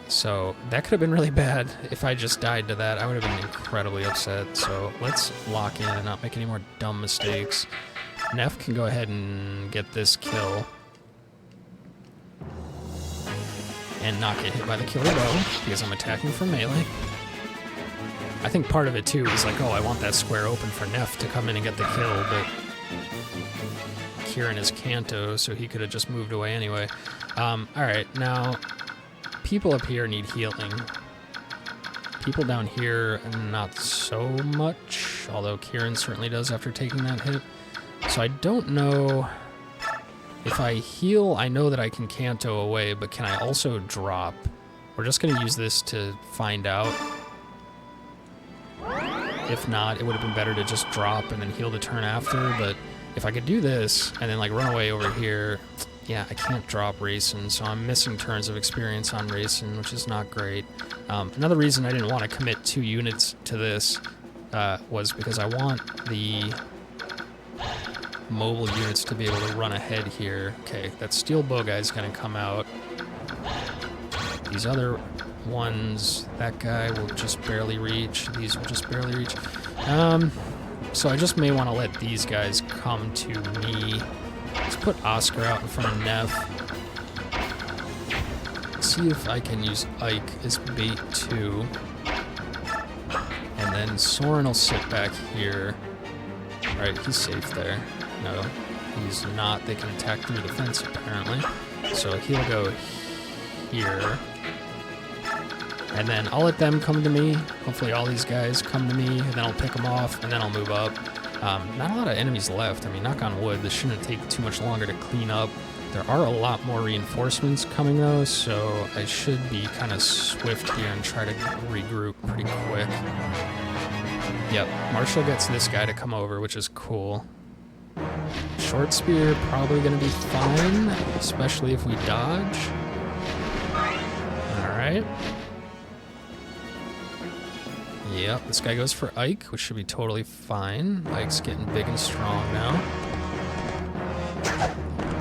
So that could have been really bad. If I just died to that, I would have been incredibly upset. So let's lock in and not make any more dumb mistakes. Neff can go ahead and get this kill and not get hit by the killer bow because I'm attacking from melee. I think part of it too is like, oh, I want that square open for Neff to come in and get the kill, but Kieran is Kanto, so he could have just moved away anyway. Alright, now people up here need healing. People down here, not so much, although Kieran certainly does after taking that hit. So I don't know if I heal. I know that I can Kanto away, but can I also drop? We're just going to use this to find out. If not, it would have been better to just drop and then heal the turn after, but if I could do this and then like run away over here, yeah, I can't drop Racin, so I'm missing turns of experience on Racin, which is not great. Another reason I didn't want to commit 2 units to this was because I want the mobile units to be able to run ahead here. Okay, that steel bow guy's gonna come out. These other ones, that guy will just barely reach. These will just barely reach. So I just may want to let these guys come to me. Let's put Oscar out in front of Neff. See if I can use Ike as bait too. And then Soren will sit back here. Alright, he's safe there. No, he's not. They can attack through the fence, apparently. So he'll go here. And then I'll let them come to me. Hopefully all these guys come to me, and then I'll pick them off, and then I'll move up. Not a lot of enemies left. I mean, knock on wood, this shouldn't take too much longer to clean up. There are a lot more reinforcements coming, though, so I should be kind of swift here and try to regroup pretty quick. Yep, Marshall gets this guy to come over, which is cool. Short spear, probably going to be fine, especially if we dodge. Alright. Yep, this guy goes for Ike, which should be totally fine. Ike's getting big and strong now.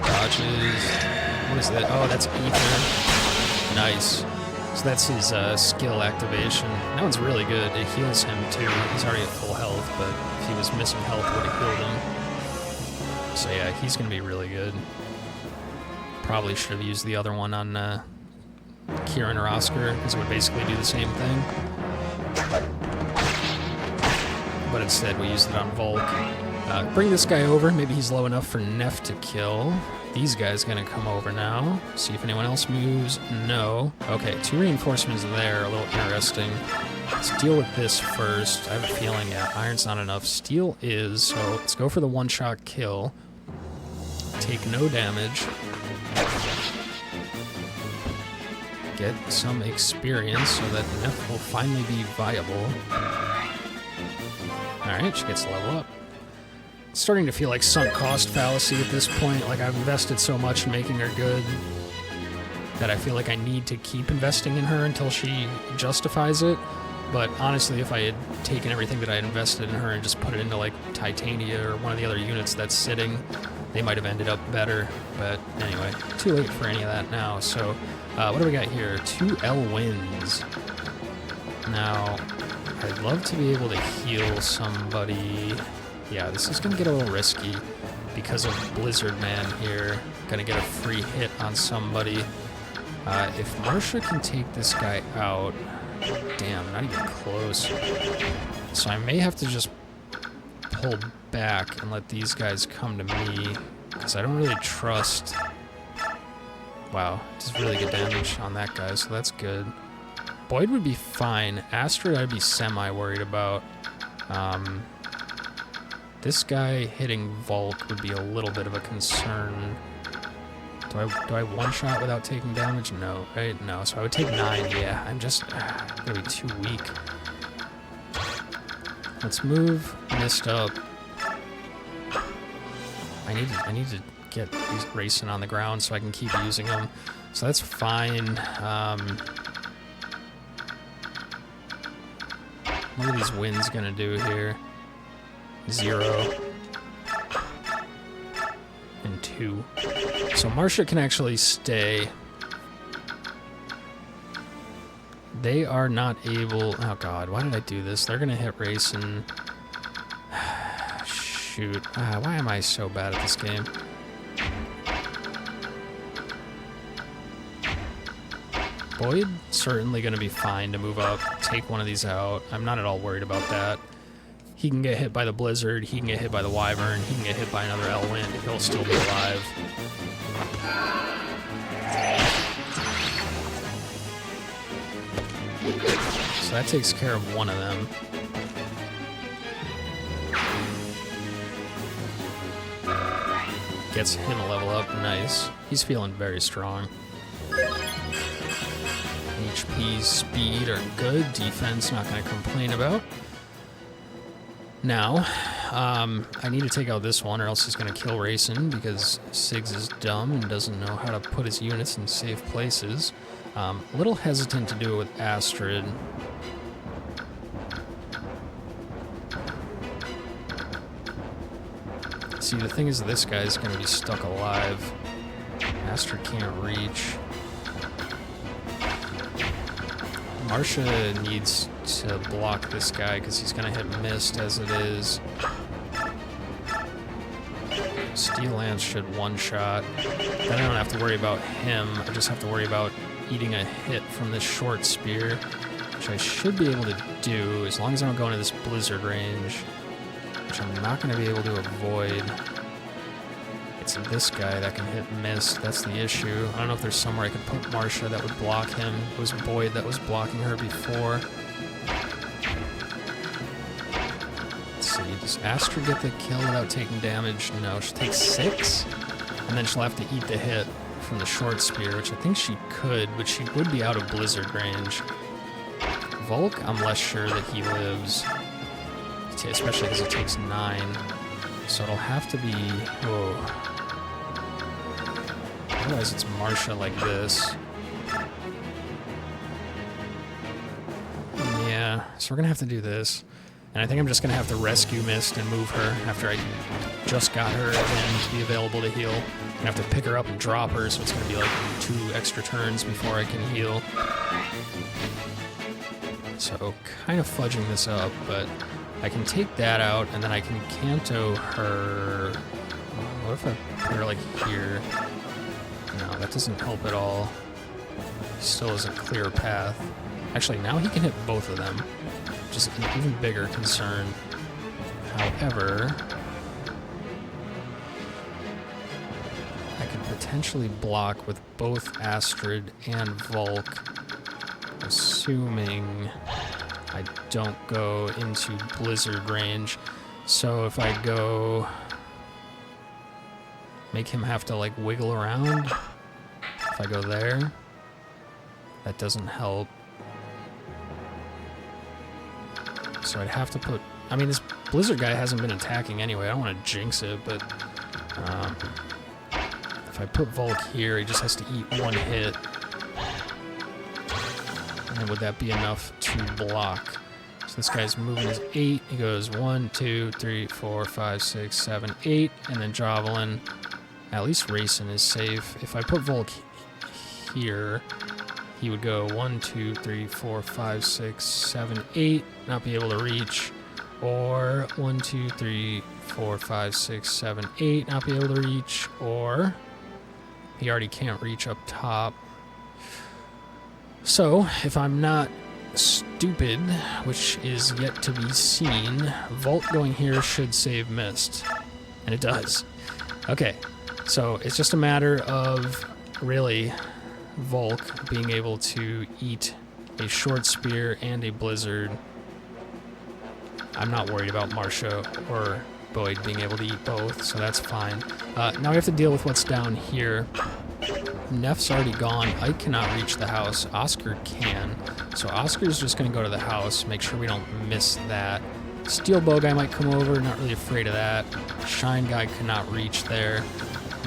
Dodges. What is that? Oh, that's Ether. Nice. So that's his skill activation. That one's really good. It heals him too. He's already at full health, but if he was missing health, it would have healed him. So yeah, he's going to be really good. Probably should have used the other one on Kieran or Oscar, because it would basically do the same thing. But instead we used it on Volk. Bring this guy over. Maybe he's low enough for Neff to kill. These guys gonna come over now. See if anyone else moves. No. Okay, 2 reinforcements there. A little interesting. Let's deal with this first. I have a feeling, yeah, iron's not enough. Steel is, so let's go for the one-shot kill. Take no damage. Get some experience so that Neff will finally be viable. Alright, she gets to level up. It's starting to feel like sunk cost fallacy at this point. Like, I've invested so much in making her good that I feel like I need to keep investing in her until she justifies it. But honestly, if I had taken everything that I had invested in her and just put it into like Titania or one of the other units that's sitting, they might have ended up better. But anyway, too late for any of that now. So what do we got here? 2 L wins. Now, I'd love to be able to heal somebody. Yeah, this is going to get a little risky because of Blizzard Man here. Going to get a free hit on somebody. If Marsha can take this guy out... Damn, not even close. So I may have to just pull back and let these guys come to me, because I don't really trust... Wow, does really good damage on that guy, so that's good. Boyd would be fine. Astrid I'd be semi-worried about. This guy hitting Volk would be a little bit of a concern. Do I one-shot without taking damage? No, right? No, so I would take 9. Yeah, I'm just gonna be too weak. Let's move Mist up. I need to get these racing on the ground so I can keep using them. So that's fine. What are these wins gonna do here? 0 and 2. So Marsha can actually stay. They are not able... Oh god, why did I do this? They're gonna hit Racing. Shoot. Why am I so bad at this game? Boyd certainly gonna be fine to move up, take one of these out. I'm not at all worried about that. He can get hit by the Blizzard, he can get hit by the Wyvern, he can get hit by another Elwind, he'll still be alive. So that takes care of one of them. Gets him a level up, nice. He's feeling very strong. HP, speed are good, defense not going to complain about. Now, I need to take out this one or else he's going to kill Racing because Siggs is dumb and doesn't know how to put his units in safe places. A little hesitant to do it with Astrid. See, the thing is this guy's going to be stuck alive. Astrid can't reach. Marsha needs to block this guy because he's going to hit Mist as it is. Steel Lance should one-shot. Then I don't have to worry about him. I just have to worry about eating a hit from this short spear, which I should be able to do as long as I don't go into this Blizzard range, which I'm not going to be able to avoid. It's this guy that can hit Mist. That's the issue. I don't know if there's somewhere I could put Marsha that would block him. It was Boyd that was blocking her before. Let's see. Does Astrid get the kill without taking damage? No, she takes 6. And then she'll have to eat the hit from the short spear, which I think she could, but she would be out of Blizzard range. Volk, I'm less sure that he lives. Especially because it takes 9. So it'll have to be... Whoa. Otherwise it's Marsha like this. Yeah. So we're gonna have to do this. And I think I'm just gonna have to rescue Mist and move her after I just got her again to be available to heal. I'm gonna have to pick her up and drop her, so it's gonna be like 2 extra turns before I can heal. So kind of fudging this up, but I can take that out and then I can Canto her. What if I put her like here? No, that doesn't help at all. He still has a clear path. Actually, now he can hit both of them, which is an even bigger concern. However, I could potentially block with both Astrid and Volk, assuming I don't go into Blizzard range. So if I go... make him have to, like, wiggle around. If I go there, that doesn't help. So I'd have to put... I mean, this Blizzard guy hasn't been attacking anyway. I don't want to jinx it, but... if I put Volk here, he just has to eat 1 hit. And would that be enough to block? So this guy's moving his 8. He goes 1, 2, 3, 4, 5, 6, 7, 8, and then Javelin. At least Racing is safe. If I put Volk here, he would go 1, 2, 3, 4, 5, 6, 7, 8, not be able to reach. Or 1, 2, 3, 4, 5, 6, 7, 8, not be able to reach. Or he already can't reach up top. So, if I'm not stupid, which is yet to be seen, Volt going here should save Mist. And it does. Okay, so it's just a matter of, really, Volk being able to eat a Short Spear and a Blizzard. I'm not worried about Marcia or Boyd being able to eat both, so that's fine. Now we have to deal with what's down here. Neff's already gone. Ike cannot reach the house. Oscar can. So Oscar's just going to go to the house, make sure we don't miss that. Steel Bow guy might come over, not really afraid of that. Shine guy cannot reach there.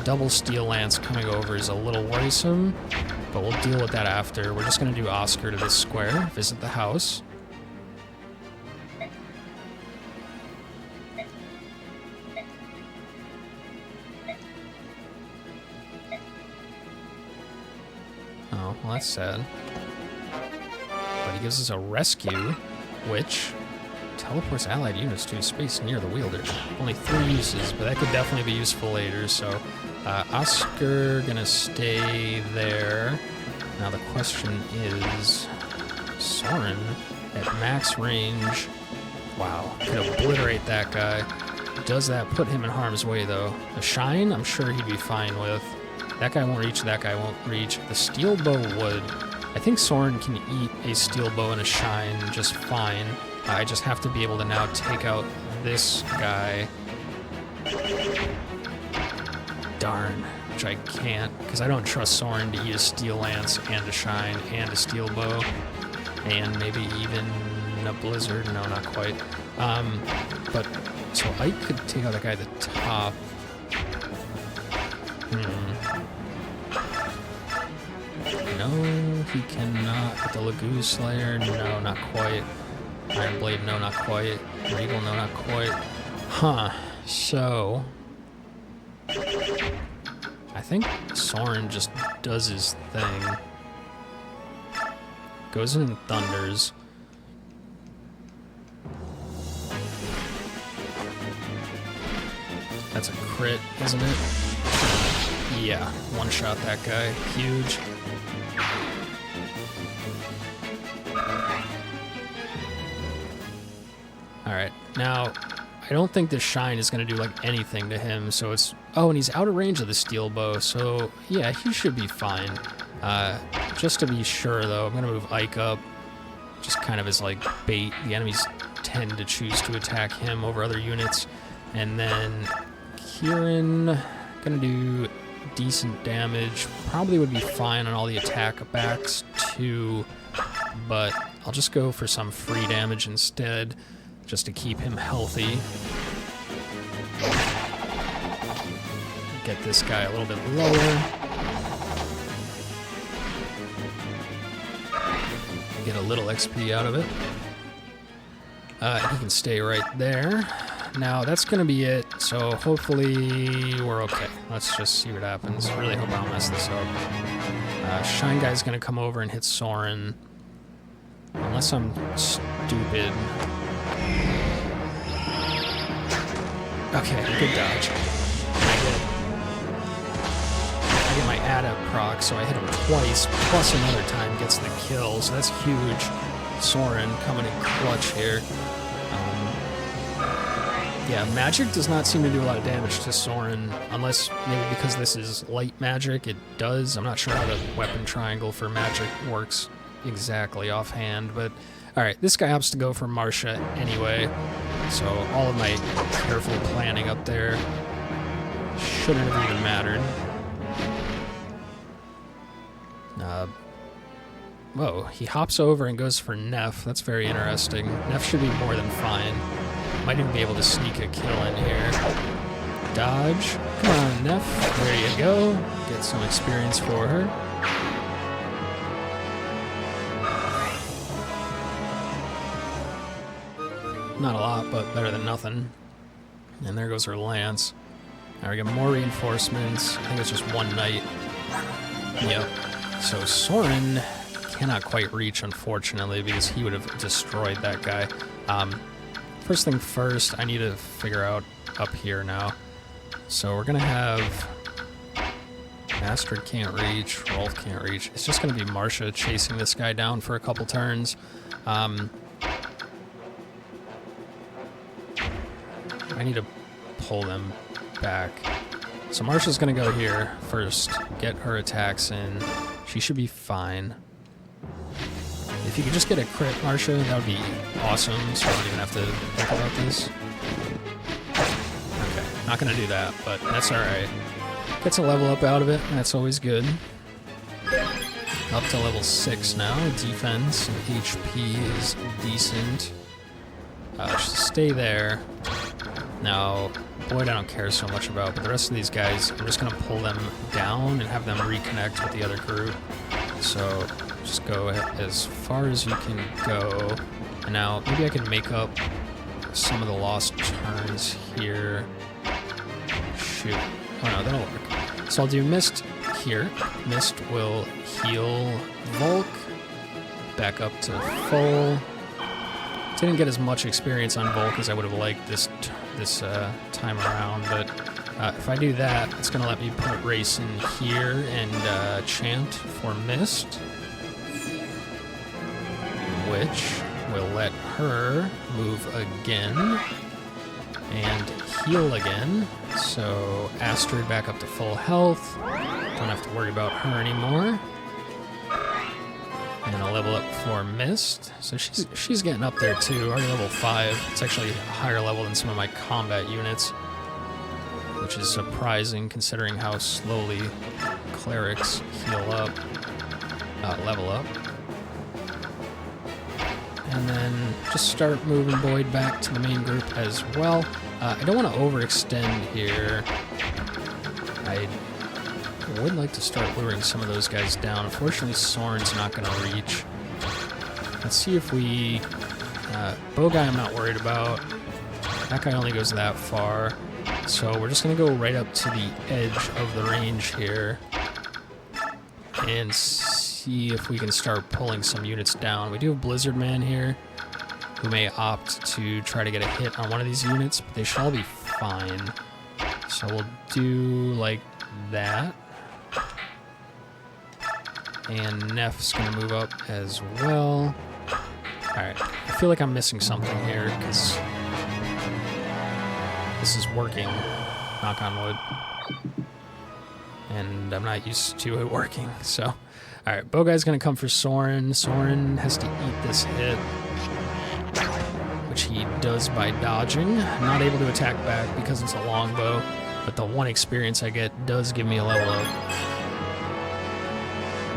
Double Steel Lance coming over is a little worrisome, but we'll deal with that after. We're just going to do Oscar to this square, visit the house. Oh, well, that's sad. But he gives us a rescue, which teleports allied units to a space near the wielder. Only 3 uses, but that could definitely be useful later, so Oscar gonna stay there. Now the question is, Soren at max range, wow, could obliterate that guy. Does that put him in harm's way, though? A Shine, I'm sure he'd be fine with. That guy won't reach, that guy won't reach. The Steel Bow would. I think Soren can eat a Steel Bow and a Shine just fine. I just have to be able to now take out this guy. Darn, which I can't, because I don't trust Soren to eat a Steel Lance and a Shine and a Steel Bow. And maybe even a Blizzard. No, not quite. But, so I could take out that guy at the top. No, he cannot. With the Lagoon Slayer, no, not quite. Iron Blade, no, not quite. Regal, no, not quite. Huh, so... I think Soren just does his thing. Goes in and thunders. That's a crit, isn't it? Yeah, one-shot that guy. Huge. Alright, now, I don't think this Shine is going to do, like, anything to him, so it's... Oh, and he's out of range of the Steel Bow, so, yeah, he should be fine. Just to be sure, though, I'm going to move Ike up, just kind of as, like, bait. The enemies tend to choose to attack him over other units. And then Kieran, going to do decent damage. Probably would be fine on all the attack backs, too, but I'll just go for some free damage instead, just to keep him healthy. Get this guy a little bit lower. Get a little XP out of it. And he can stay right there. Now, that's going to be it, so hopefully we're okay. Let's just see what happens. Really hope I don't mess this up. Shine Guy's going to come over and hit Soren. Unless I'm stupid. Okay, good dodge. I get my adept proc, so I hit him twice, plus another time gets the kill, so that's huge. Soren coming in clutch here. Yeah, magic does not seem to do a lot of damage to Soren, unless maybe because this is light magic, it does. I'm not sure how the weapon triangle for magic works exactly offhand, but alright, this guy opts to go for Marcia anyway, so all of my careful planning up there shouldn't have even mattered. Whoa, he hops over and goes for Neff. That's very interesting. Neff should be more than fine. Might even be able to sneak a kill in here. Dodge. Come on, Neff. There you go. Get some experience for her. Not a lot, but better than nothing. And there goes her lance. Now we get more reinforcements. I think it's just one knight. Yep. So Soren cannot quite reach, unfortunately, because he would have destroyed that guy. First thing first, I need to figure out up here now. So we're going to have... Astrid can't reach, Rolf can't reach. It's just going to be Marcia chasing this guy down for a couple turns. I need to pull them back. So Marcia's going to go here first, get her attacks in. She should be fine. If you could just get a crit, Marcia, that would be awesome, so I don't even have to think about this. Okay, not going to do that, but that's alright. Gets a level up out of it, that's always good. Up to level 6 now. Defense and HP is decent. Just stay there. Now, Boyd I don't care so much about, but the rest of these guys, I'm just going to pull them down and have them reconnect with the other group. So, just go as far as you can go. And now, maybe I can make up some of the lost turns here. Shoot. Oh no, that'll work. So I'll do Mist here. Mist will heal Volk. Back up to full. Didn't get as much experience on Volk as I would have liked this time around, but if I do that, it's going to let me put Race in here and chant for Mist, which will let her move again and heal again. So Astrid back up to full health. Don't have to worry about her anymore. And a level up for Mist. So she's getting up there too, already level 5. It's actually a higher level than some of my combat units, which is surprising considering how slowly clerics heal up, level up. And then just start moving Boyd back to the main group as well. I don't want to overextend here. I would like to start luring some of those guys down. Unfortunately, Soren's not going to reach. Let's see if we... Bow guy I'm not worried about. That guy only goes that far. So we're just going to go right up to the edge of the range here and see if we can start pulling some units down. We do have Blizzard Man here, who may opt to try to get a hit on one of these units, but they should all be fine. So we'll do like that. And Neff's going to move up as well. Alright, I feel like I'm missing something here, because this is working, knock on wood. And I'm not used to it working, so... Alright, Bow Guy's going to come for Soren. Soren has to eat this hit, which he does by dodging. Not able to attack back because it's a longbow, but the one experience I get does give me a level up.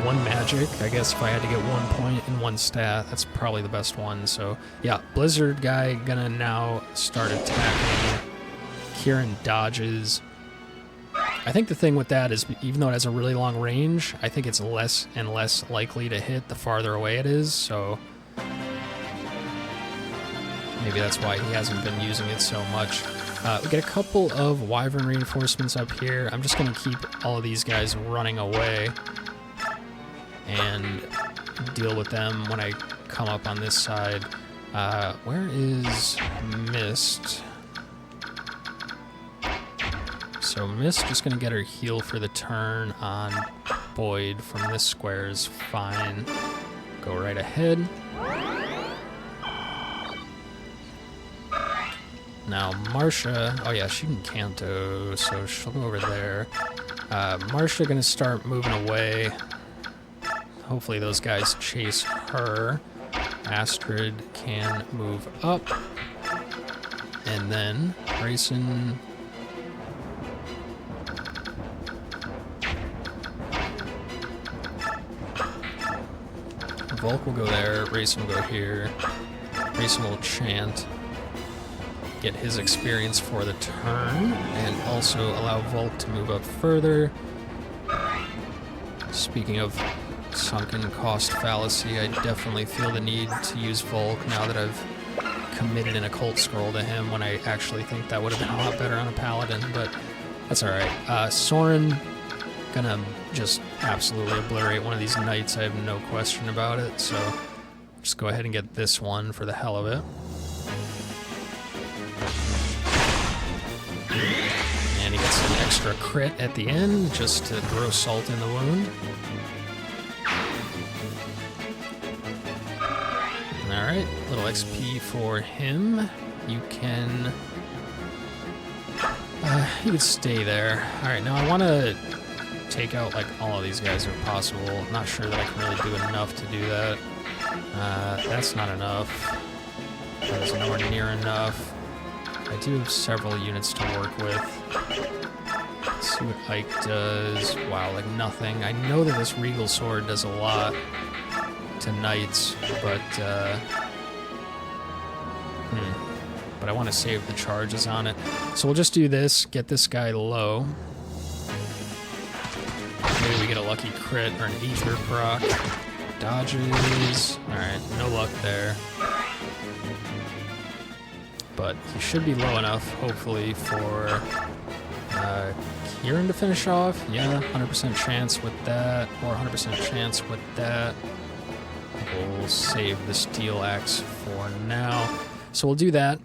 One magic, I guess if I had to get 1 point in one stat, that's probably the best one. So yeah, Blizzard guy gonna now start attacking. Kieran dodges. I think the thing with that is, even though it has a really long range, I think it's less and less likely to hit the farther away it is, so Maybe that's why he hasn't been using it so much. We get a couple of Wyvern reinforcements up here. I'm just going to keep all of these guys running away and deal with them when I come up on this side. Where is Mist? So Mist just going to get her heal for the turn on Boyd from this square is fine. Go right ahead. Now Marsha, oh yeah, she can Canto, so she'll go over there. Marsha gonna start moving away. Hopefully those guys chase her. Astrid can move up. And then Grayson. Volk will go there, Grayson will go here. Grayson will chant. Get his experience for the turn, and also allow Volk to move up further. Speaking of sunken cost fallacy, I definitely feel the need to use Volk now that I've committed an occult scroll to him when I actually think that would have been a lot better on a paladin, but that's alright. Soren, gonna just absolutely obliterate one of these knights, I have no question about it, so just go ahead and get this one for the hell of it. And he gets an extra crit at the end, just to throw salt in the wound. Alright, little XP for him. You can stay there. Alright, now I want to take out like all of these guys if possible. I'm not sure that I can really do enough to do that. That's not enough. That is nowhere near enough. I do have several units to work with. Let's see what Ike does. Wow, like nothing. I know that this Regal Sword does a lot to knights, but I want to save the charges on it. So we'll just do this, get this guy low. Maybe we get a lucky crit or an ether proc. Dodges. Alright, no luck there. But he should be low enough, hopefully, for Kieran to finish off. Yeah, 100% chance with that, or 100% chance with that. We'll save the Steel Axe for now. So we'll do that.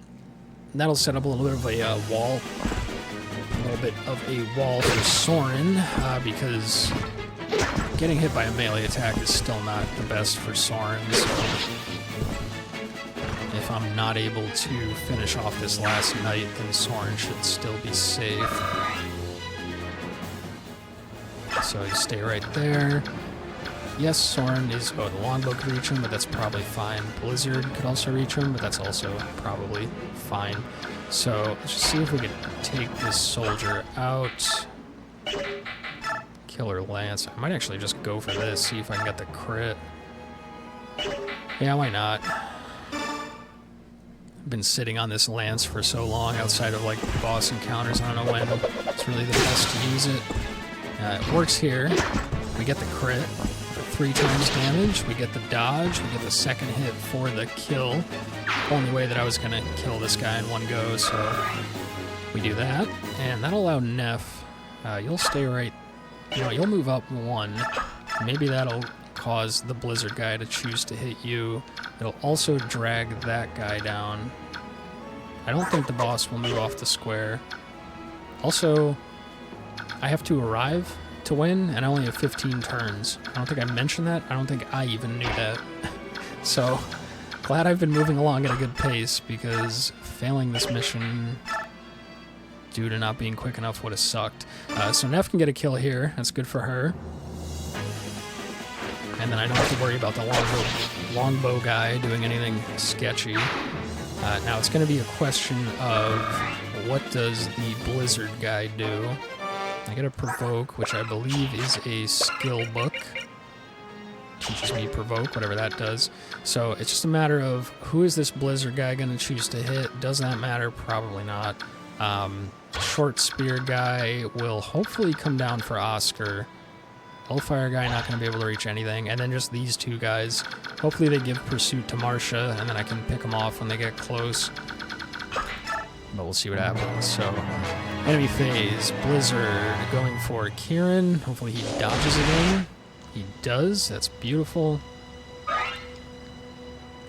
That'll set up a little bit of a wall. A little bit of a wall for Soren, because getting hit by a melee attack is still not the best for Soren. So if I'm not able to finish off this last knight, then Soren should still be safe. So you stay right there. Yes, Soren is... Oh, the longbow could reach him, but that's probably fine. Blizzard could also reach him, but that's also probably fine. So let's just see if we can take this soldier out. Killer Lance. I might actually just go for this, see if I can get the crit. Yeah, why not? I've been sitting on this lance for so long outside of like boss encounters. I don't know when it's really the best to use it. It works here. We get the crit for 3 times damage. We get the dodge. We get the second hit for the kill. Only way that I was gonna kill this guy in one go, so we do that. And that'll allow Neff. You'll stay right. You know, you'll move up 1. Maybe that'll cause the Blizzard guy to choose to hit you. It'll also drag that guy down. I don't think the boss will move off the square. Also, I have to arrive to win, and I only have 15 turns. I don't think I mentioned that. I don't think I even knew that. So, glad I've been moving along at a good pace, because failing this mission due to not being quick enough would have sucked. So Neff can get a kill here. That's good for her. And then I don't have to worry about the longbow guy doing anything sketchy. Now it's going to be a question of what does the Blizzard guy do? I get a Provoke, which I believe is a skill book. Teaches me Provoke, whatever that does. So it's just a matter of who is this Blizzard guy going to choose to hit? Does that matter? Probably not. Short spear guy will hopefully come down for Oscar. Hellfire guy not going to be able to reach anything. And then just these two guys. Hopefully they give pursuit to Marcia, and then I can pick them off when they get close. But we'll see what happens. So, enemy phase, Blizzard going for Kieran. Hopefully he dodges again. He does. That's beautiful.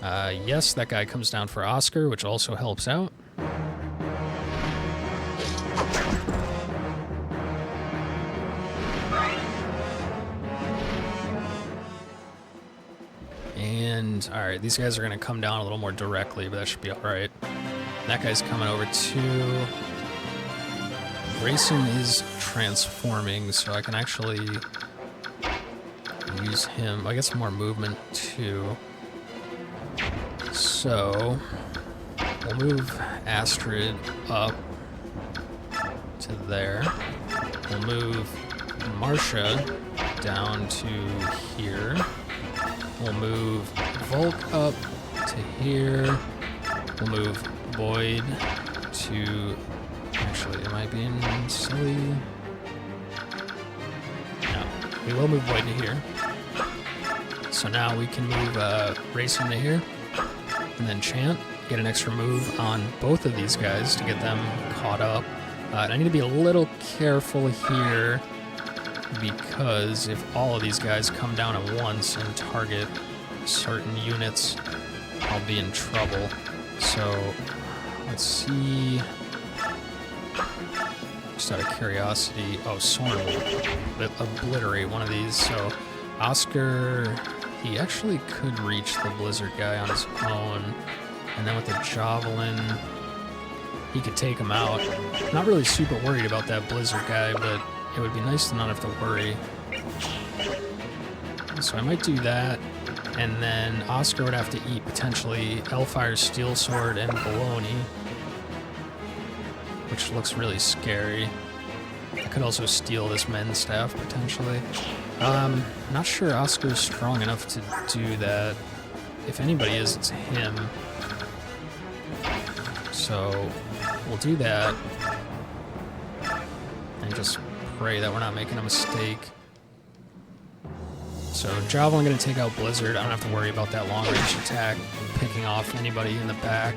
Yes, that guy comes down for Oscar, which also helps out. And, alright, these guys are going to come down a little more directly, but that should be alright. That guy's coming over too. Grayson is transforming, so I can actually use him. I get some more movement too. So we'll move Astrid up to there. We'll move Marcia down to here. We'll move Volk up to here. We'll move Boyd to... Actually, am I being silly? No. We will move Boyd to here. So now we can move Racing to here. And then Chant. Get an extra move on both of these guys to get them caught up. And I need to be a little careful here, because if all of these guys come down at once and target certain units, I'll be in trouble. So, let's see. Just out of curiosity. Oh, Soren will obliterate one of these. So, Oscar, he actually could reach the Blizzard guy on his own. And then with the Javelin, he could take him out. Not really super worried about that Blizzard guy, but it would be nice to not have to worry. So I might do that. And then Oscar would have to eat potentially Hellfire, Steel Sword, and Baloney, which looks really scary. I could also steal this men's staff potentially. Not sure Oscar's strong enough to do that. If anybody is, it's him. So we'll do that and just pray that we're not making a mistake. So Javelin going to take out Blizzard. I don't have to worry about that long range attack picking off anybody in the back.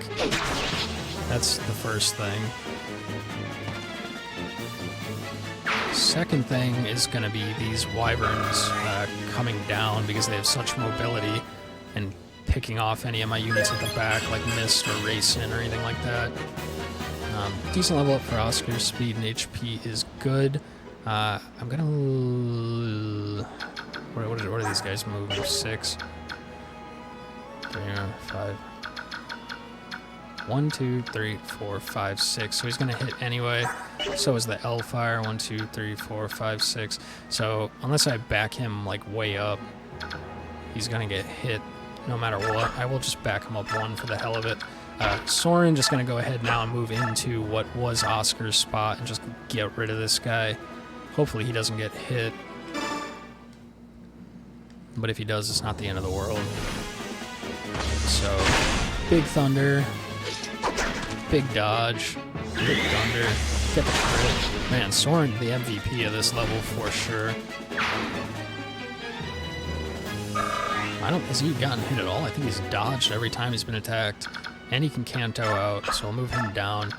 That's the first thing. Second thing is going to be these Wyverns coming down because they have such mobility, and picking off any of my units at the back, like Mist or Racing or anything like that. Decent level up for Oscar. Speed and HP is good. I'm gonna... What are these guys moving? 6? 3, 5. 1, 2, 3, 4, 5, 6. So he's gonna hit anyway. So is the Hellfire. 1, 2, 3, 4, 5, 6. So unless I back him like way up, he's gonna get hit no matter what. I will just back him up 1 for the hell of it. Soren just going to go ahead now and move into what was Oscar's spot and just get rid of this guy. Hopefully he doesn't get hit. But if he does, it's not the end of the world. So, big thunder, big dodge, big thunder, get the crit. Man, Soren, the MVP of this level for sure. Has he gotten hit at all? I think he's dodged every time he's been attacked. And he can Kanto out, so I'll move him down.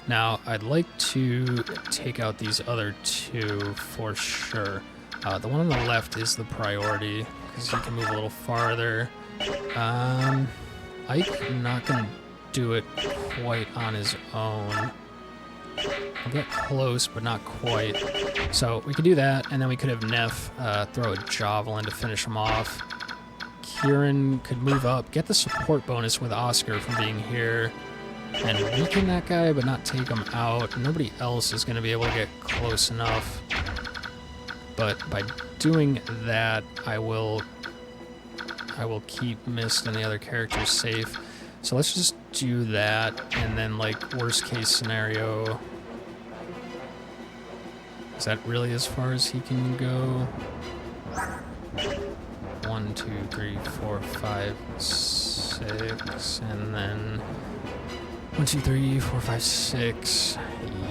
Now, I'd like to take out these other two for sure. The one on the left is the priority, because he can move a little farther. Ike, not going to do it quite on his own. I'll get close, but not quite. So we could do that, and then we could have Neff throw a Javelin to finish him off. Kieran could move up, get the support bonus with Oscar from being here, and weaken that guy, but not take him out. Nobody else is going to be able to get close enough. But by doing that, I will keep Mist and the other characters safe. So let's just do that, and then, like, worst case scenario... Is that really as far as he can go? 1, 2, 3, 4, 5, 6, and then 1, 2, 3, 4, 5, 6.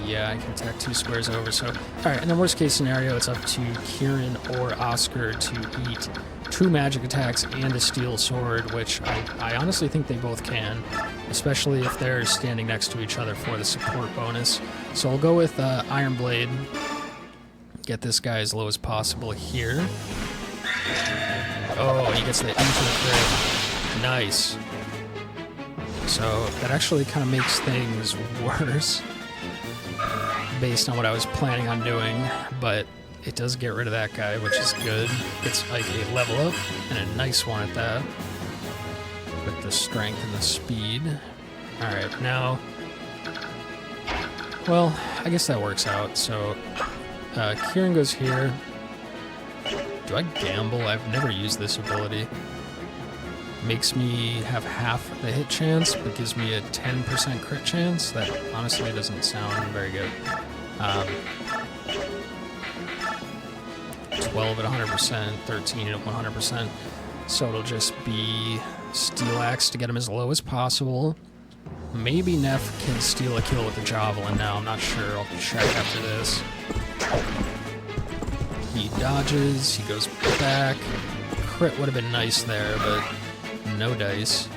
Yeah, I can attack 2 squares over. So, all right. And then worst case scenario, it's up to Kieran or Oscar to eat 2 magic attacks and a steel sword, which I honestly think they both can, especially if they're standing next to each other for the support bonus. So I'll go with Iron Blade. Get this guy as low as possible here. Oh, he gets the infinite crit. Nice. So that actually kind of makes things worse based on what I was planning on doing, but it does get rid of that guy, which is good. It's like a level up, and a nice one at that, with the strength and the speed. Alright, now, well, I guess that works out. So, Kieran goes here. Do I gamble? I've never used this ability. Makes me have half the hit chance, but gives me a 10% crit chance. That honestly doesn't sound very good. 12 at 100%, 13 at 100%. So it'll just be Steel Axe to get him as low as possible. Maybe Neff can steal a kill with the Javelin now, I'm not sure. I'll check after this. He dodges, he goes back. Crit would have been nice there, but no dice.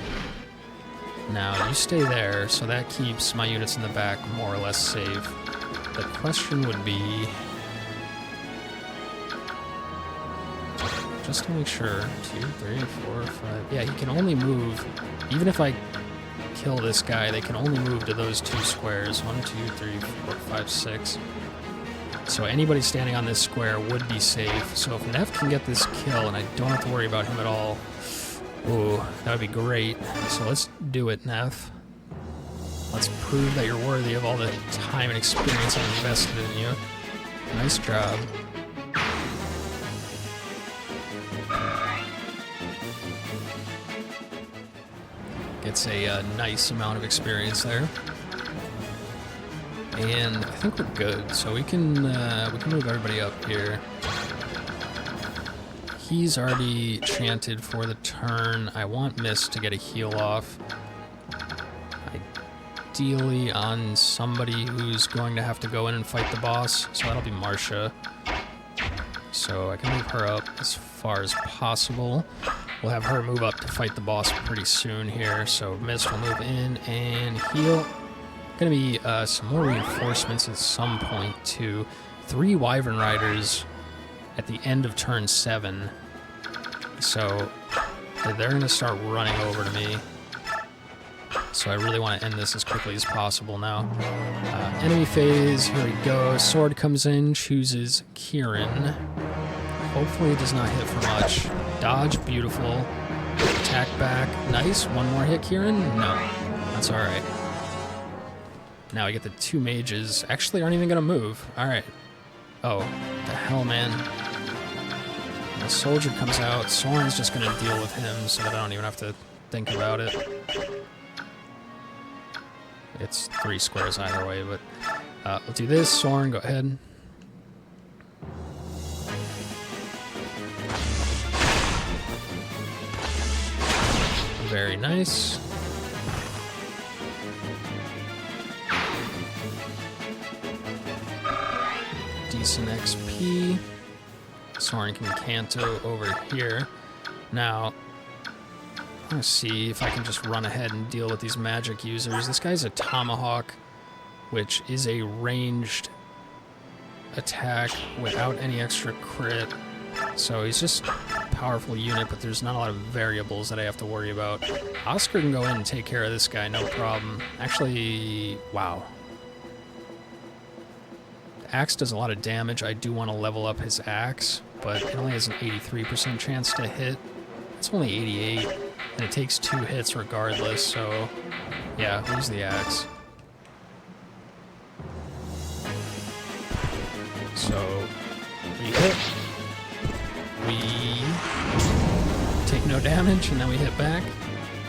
Now, you stay there, so that keeps my units in the back more or less safe. The question would be, just to make sure, 2, 3, 4, 5, yeah, he can only move, even if I kill this guy, they can only move to those 2 squares, 1, 2, 3, 4, 5, 6. So anybody standing on this square would be safe. So if Neff can get this kill and I don't have to worry about him at all, ooh, that would be great. So let's do it, Neff. Let's prove that you're worthy of all the time and experience I've invested in you. Nice job. Gets a nice amount of experience there. And I think we're good, so we can move everybody up here. He's already chanted for the turn. I want Mist to get a heal off. Ideally on somebody who's going to have to go in and fight the boss, so that'll be Marcia. So I can move her up as far as possible. We'll have her move up to fight the boss pretty soon here, so Mist will move in and heal. Gonna be some more reinforcements at some point too. 3 Wyvern Riders at the end of turn 7. So they're gonna start running over to me. So I really want to end this as quickly as possible now. Enemy phase, here we go. Sword comes in, chooses Kieran. Hopefully it does not hit for much. Dodge, beautiful. Attack back, nice. One more hit, Kieran? No, that's alright. Now I get the 2 mages. Actually aren't even gonna move. Alright. Oh, the hell, man. The soldier comes out. Soren's just gonna deal with him so that I don't even have to think about it. It's 3 squares either way, but we'll do this. Soren, go ahead. Very nice. Decent XP. Soren can canto over here. Now, I want to see if I can just run ahead and deal with these magic users. This guy's a Tomahawk, which is a ranged attack without any extra crit. So he's just a powerful unit, but there's not a lot of variables that I have to worry about. Oscar can go in and take care of this guy, no problem. Actually, wow. Axe does a lot of damage. I do want to level up his axe, but it only has an 83% chance to hit. It's only 88, and it takes 2 hits regardless, so yeah, use the axe. So we hit, we take no damage, and then we hit back.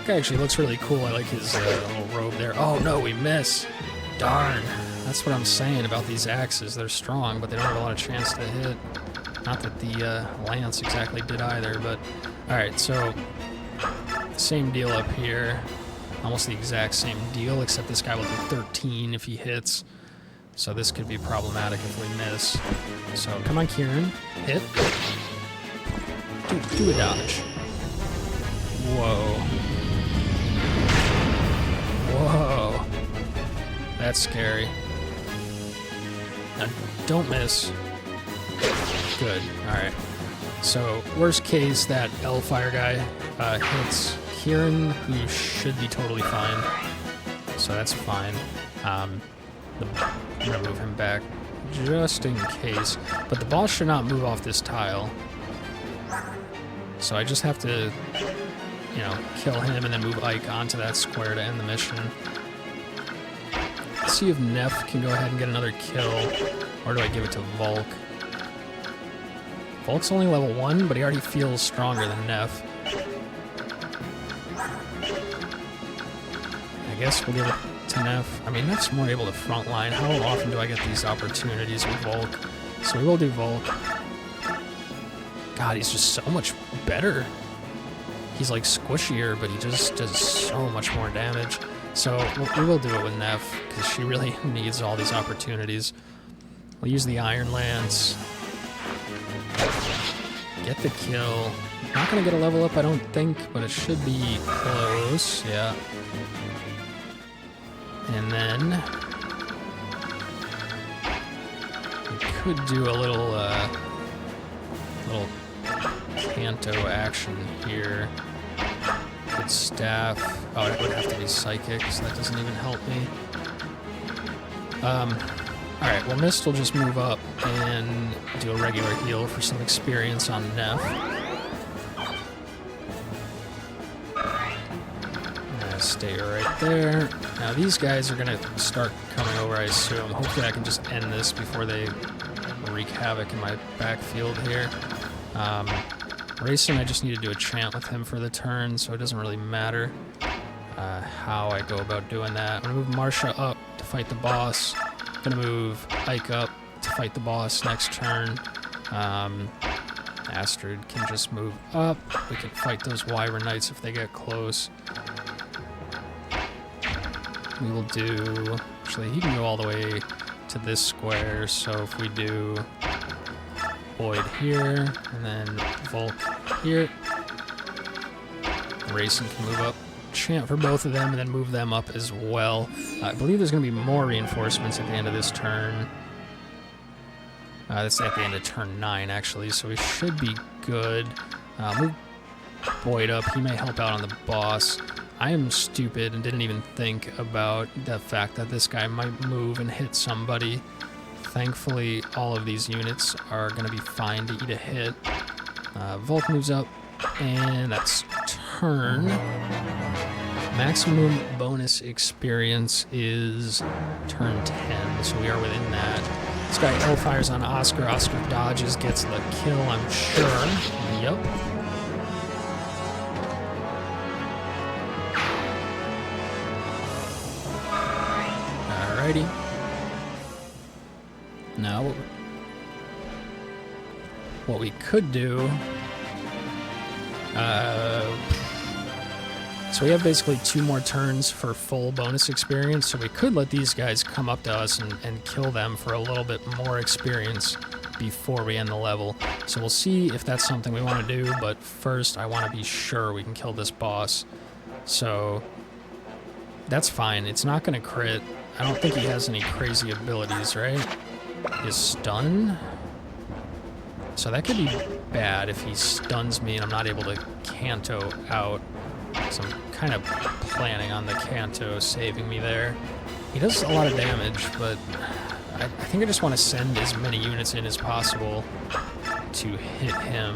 Guy actually looks really cool. I like his little robe there. Oh no, we miss. Darn. That's what I'm saying about these axes. They're strong, but they don't have a lot of chance to hit. Not that the lance exactly did either, but... Alright, so... Same deal up here. almost the exact same deal, except this guy will do 13 if he hits. So this could be problematic if we miss. So come on, Kieran. Hit. Do a dodge. Whoa. Whoa. That's scary. Now, don't miss. Good. Alright. So, worst case, that Hellfire guy hits Kieran, who should be totally fine. So that's fine. I'm gonna move him back just in case. But the boss should not move off this tile. So I just have to, you know, kill him and then move Ike onto that square to end the mission. Let's see if Neff can go ahead and get another kill, or do I give it to Volk? Volk's only level 1, but he already feels stronger than Neff. I guess we'll give it to Neff. I mean, Neff's more able to frontline. How often do I get these opportunities with Volk? So we will do Volk. God, he's just so much better. He's like squishier, but he just does so much more damage. So we will do it with Neff, because she really needs all these opportunities. We'll use the Iron Lance. Get the kill. Not going to get a level up, I don't think, but it should be close. Yeah. And then we could do a little Canto action here. Good staff. Oh, it would have to be psychic, so that doesn't even help me. Alright, well, Mist will just move up and do a regular heal for some experience on Neff. Stay right there. Now these guys are gonna start coming over, I assume. Hopefully I can just end this before they wreak havoc in my backfield here. Rayson, I just need to do a chant with him for the turn, so it doesn't really matter how I go about doing that. I'm gonna move Marsha up to fight the boss. I'm gonna move Ike up to fight the boss next turn. Astrid can just move up. We can fight those Wyvern Knights if they get close. We will do... Actually, he can go all the way to this square, so if we do Void here, and then Volk here, Rayson can move up, chant for both of them, and then move them up as well. I believe there's going to be more reinforcements at the end of this turn. That's at the end of turn 9, actually, so we should be good. Move Boyd up. He may help out on the boss. I am stupid and didn't even think about the fact that this guy might move and hit somebody. Thankfully, all of these units are going to be fine to eat a hit. Volk moves up, and that's turn. Maximum bonus experience is turn 10, so we are within that. This guy Hellfires on Oscar. Oscar dodges, gets the kill, I'm sure. Yup. Alrighty. Now, what we could do... so we have basically 2 more turns for full bonus experience, so we could let these guys come up to us and kill them for a little bit more experience before we end the level. So we'll see if that's something we want to do, but first I want to be sure we can kill this boss. So that's fine. It's not going to crit. I don't think he has any crazy abilities, right? His stun? So that could be bad if he stuns me and I'm not able to Canto out. So I'm kind of planning on the Canto saving me there. He does a lot of damage, but I think I just want to send as many units in as possible to hit him.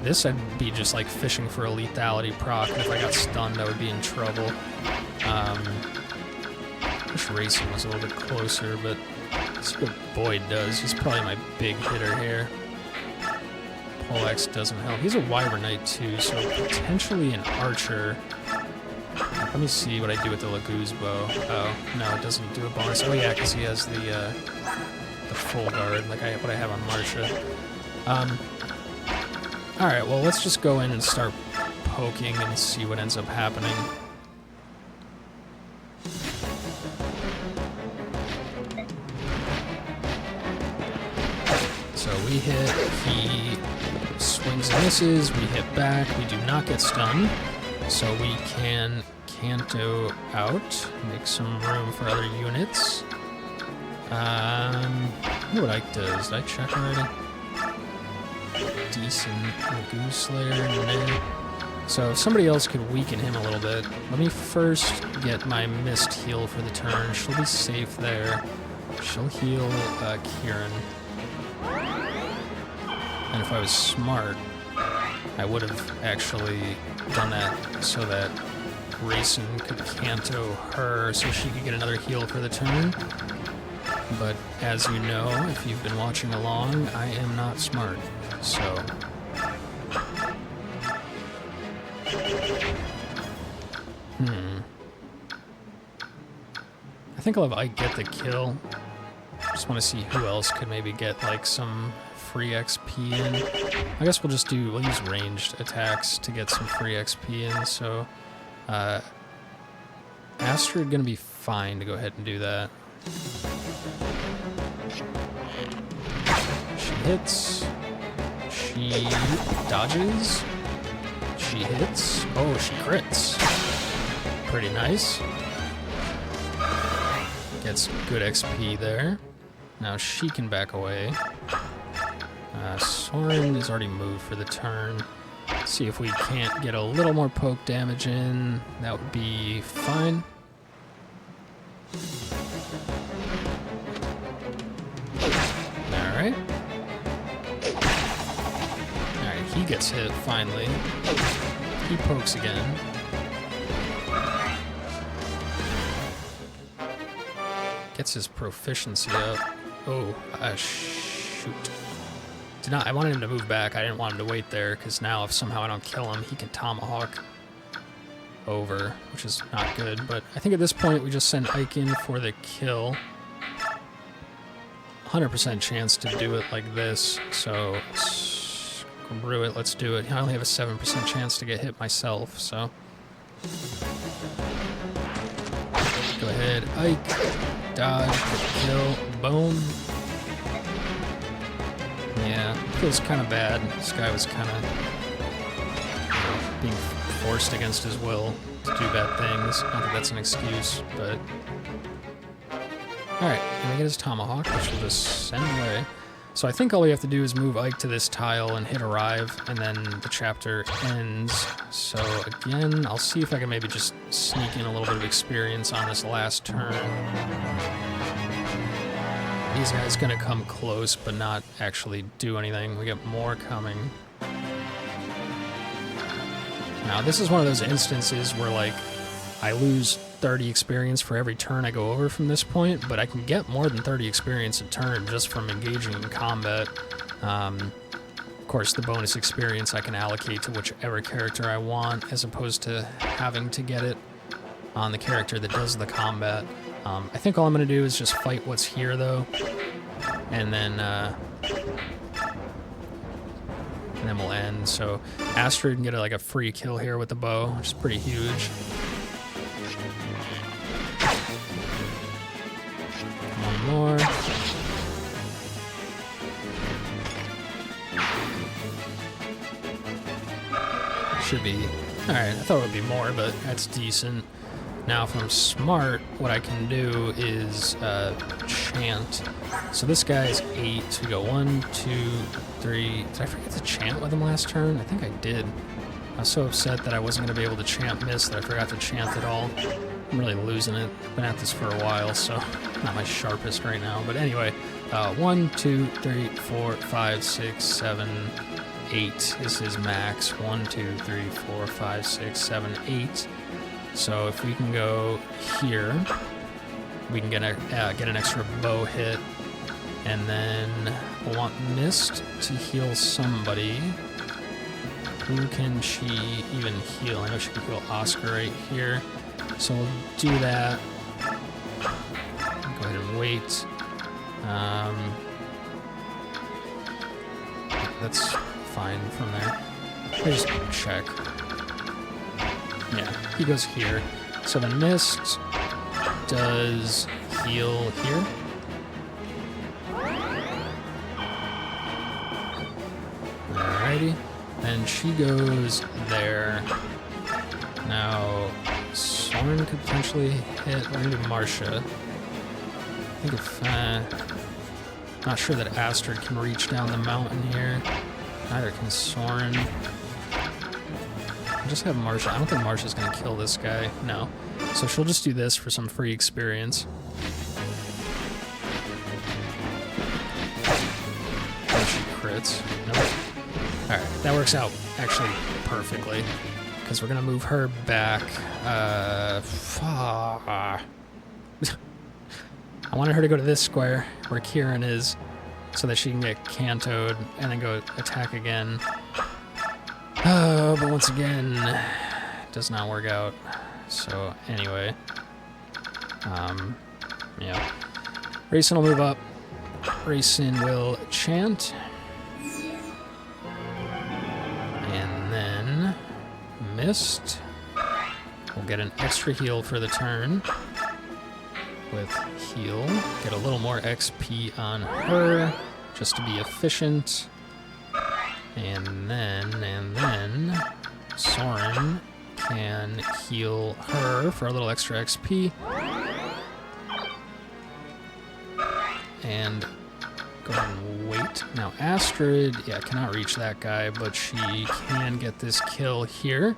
This I'd be just like fishing for a lethality proc, and if I got stunned I would be in trouble. I wish Racing was a little bit closer, but that's what Boyd does. He's probably my big hitter here. Poleaxe doesn't help. He's a Wyvern Knight too, so potentially an archer. Let me see what I do with the Laguz bow. Oh, no, it doesn't do a bonus. Oh yeah, because he has the full guard, like what I have on Marsha. Alright, well, let's just go in and start poking and see what ends up happening. So we hit, he swings and misses, we hit back, we do not get stunned, so we can Canto out, make some room for other units. What would Ike does? Did I check already? Decent Goose Slayer, nah. So if somebody else could weaken him a little bit. Let me first get my Mist heal for the turn. She'll be safe there. She'll heal Kieran. And if I was smart, I would have actually done that so that Rayson could Canto her so she could get another heal for the turn. But as you know, if you've been watching along, I am not smart, so... I think I'll have Ike get the kill. Just want to see who else could maybe get, like, some free XP in. I guess we'll use ranged attacks to get some free XP in, so... Astrid gonna be fine to go ahead and do that. She hits. She dodges. She hits. Oh, she crits. Pretty nice. Gets good XP there. Now she can back away. Soren is already moved for the turn. Let's see if we can't get a little more poke damage in. That would be fine. Alright. Alright, he gets hit finally. He pokes again. Gets his proficiency up. Oh, shoot. I wanted him to move back. I didn't want him to wait there, because now if somehow I don't kill him, he can tomahawk over, which is not good. But I think at this point we just send Ike in for the kill. 100% chance to do it like this, so screw it, let's do it. I only have a 7% chance to get hit myself, so... Go ahead, Ike, dodge, kill, boom. Yeah, feels kind of bad. This guy was kind of being forced against his will to do bad things. Not that that's an excuse, but... Alright, and we get his tomahawk, which we'll just send away. So I think all we have to do is move Ike to this tile and hit arrive, and then the chapter ends. So again, I'll see if I can maybe just sneak in a little bit of experience on this last turn. These guys gonna come close, but not actually do anything. We get more coming. Now, this is one of those instances where, like, I lose 30 experience for every turn I go over from this point, but I can get more than 30 experience a turn just from engaging in combat. Of course, the bonus experience I can allocate to whichever character I want, as opposed to having to get it on the character that does the combat. I think all I'm going to do is just fight what's here, though, and then we'll end. So Astrid can get like a free kill here with the bow, which is pretty huge. One more. Should be. Alright, I thought it would be more, but that's decent. Now, if I'm smart, what I can do is chant. So this guy is 8. So we go 1, 2, 3. Did I forget to chant with him last turn? I think I did. I was so upset that I wasn't going to be able to chant Mist that I forgot to chant at all. I'm really losing it. Been at this for a while, so not my sharpest right now. But anyway, 1, 2, 3, 4, 5, 6, 7, 8 is his max. 1, 2, 3, 4, 5, 6, 7, 8. So if we can go here, we can get an extra bow hit, and then we'll want Mist to heal somebody. Who can she even heal? I know she can heal Oscar right here. So we'll do that. Go ahead and wait. That's fine from there. I just check. Yeah, he goes here. So the mist does heal here. Alrighty. And she goes there. Now, Soren could potentially hit. We're gonna do Marcia. I think if, not sure that Astrid can reach down the mountain here. Neither can Soren. I'll just have Marcia. I don't think Marcia's gonna kill this guy. No. So she'll just do this for some free experience. And she crits. Nope. Alright, that works out actually perfectly. Because we're gonna move her back. I wanted her to go to this square where Kieran is, so that she can get Kantoed and then go attack again. Oh, but once again, it does not work out. So anyway, yeah. Rayson will move up. Rayson will chant. And then Mist will get an extra heal for the turn. With heal, get a little more XP on her, just to be efficient. And then, Soren can heal her for a little extra XP. And go ahead and wait. Now Astrid, yeah, cannot reach that guy, but she can get this kill here.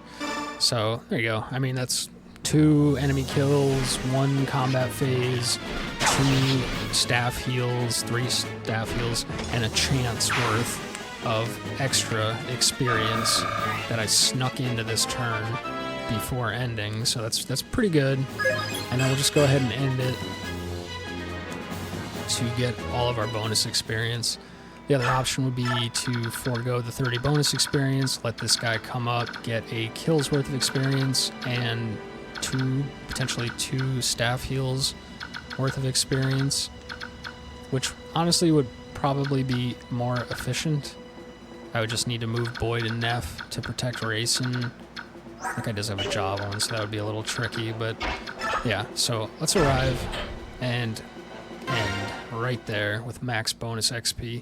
So, there you go. I mean, that's 2 enemy kills, 1 combat phase, 2 staff heals, 3 staff heals, and a chance worth of extra experience that I snuck into this turn before ending. So that's pretty good. And then we'll just go ahead and end it to get all of our bonus experience. The other option would be to forego the 30 bonus experience, let this guy come up, get a kill's worth of experience, and potentially 2 staff heals worth of experience, which honestly would probably be more efficient. I would just need to move Boyd and Neff to protect Rayson. That guy does have a job on, so that would be a little tricky, but yeah, so let's arrive and end right there with max bonus XP.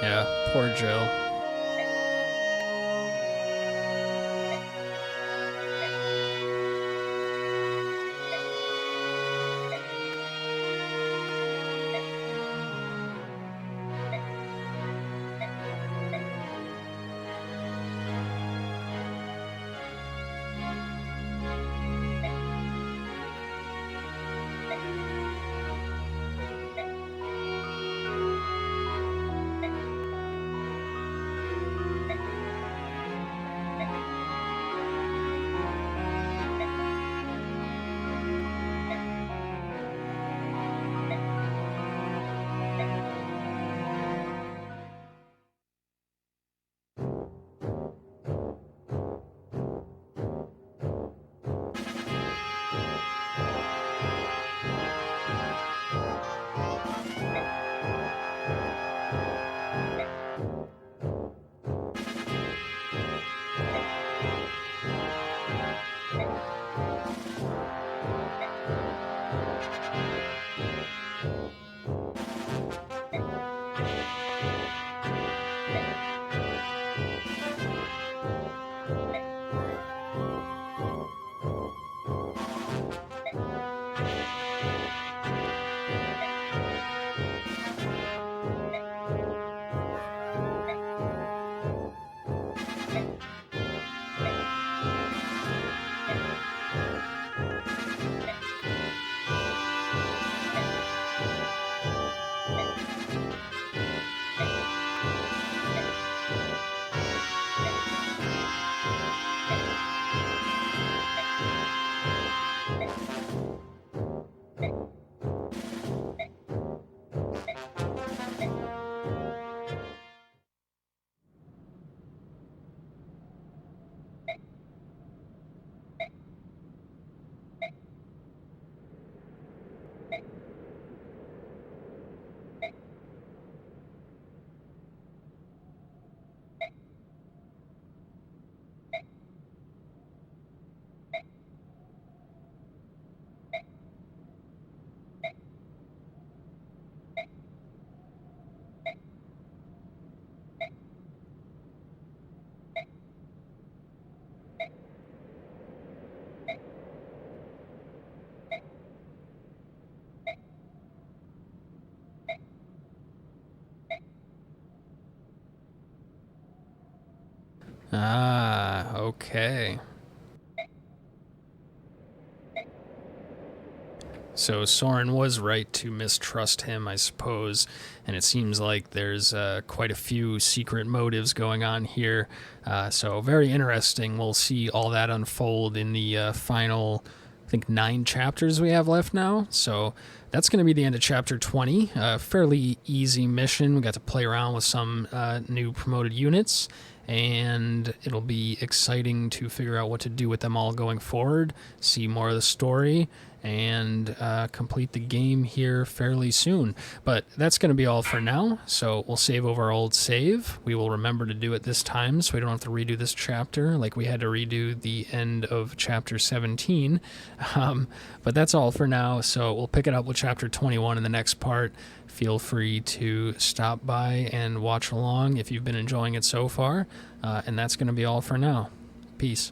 Yeah, poor Jill. Ah, okay. So Soren was right to mistrust him, I suppose, and it seems like there's quite a few secret motives going on here. So very interesting. We'll see all that unfold in the final, I think, 9 chapters we have left now. So that's going to be the end of chapter 20. Fairly easy mission. We got to play around with some new promoted units, and it'll be exciting to figure out what to do with them all going forward, see more of the story, and complete the game here fairly soon. But that's going to be all for now, so we'll save over our old save. We will remember to do it this time so we don't have to redo this chapter like we had to redo the end of chapter 17. But that's all for now, so we'll pick it up with chapter 21 in the next part. Feel free to stop by and watch along if you've been enjoying it so far. And that's going to be all for now. Peace.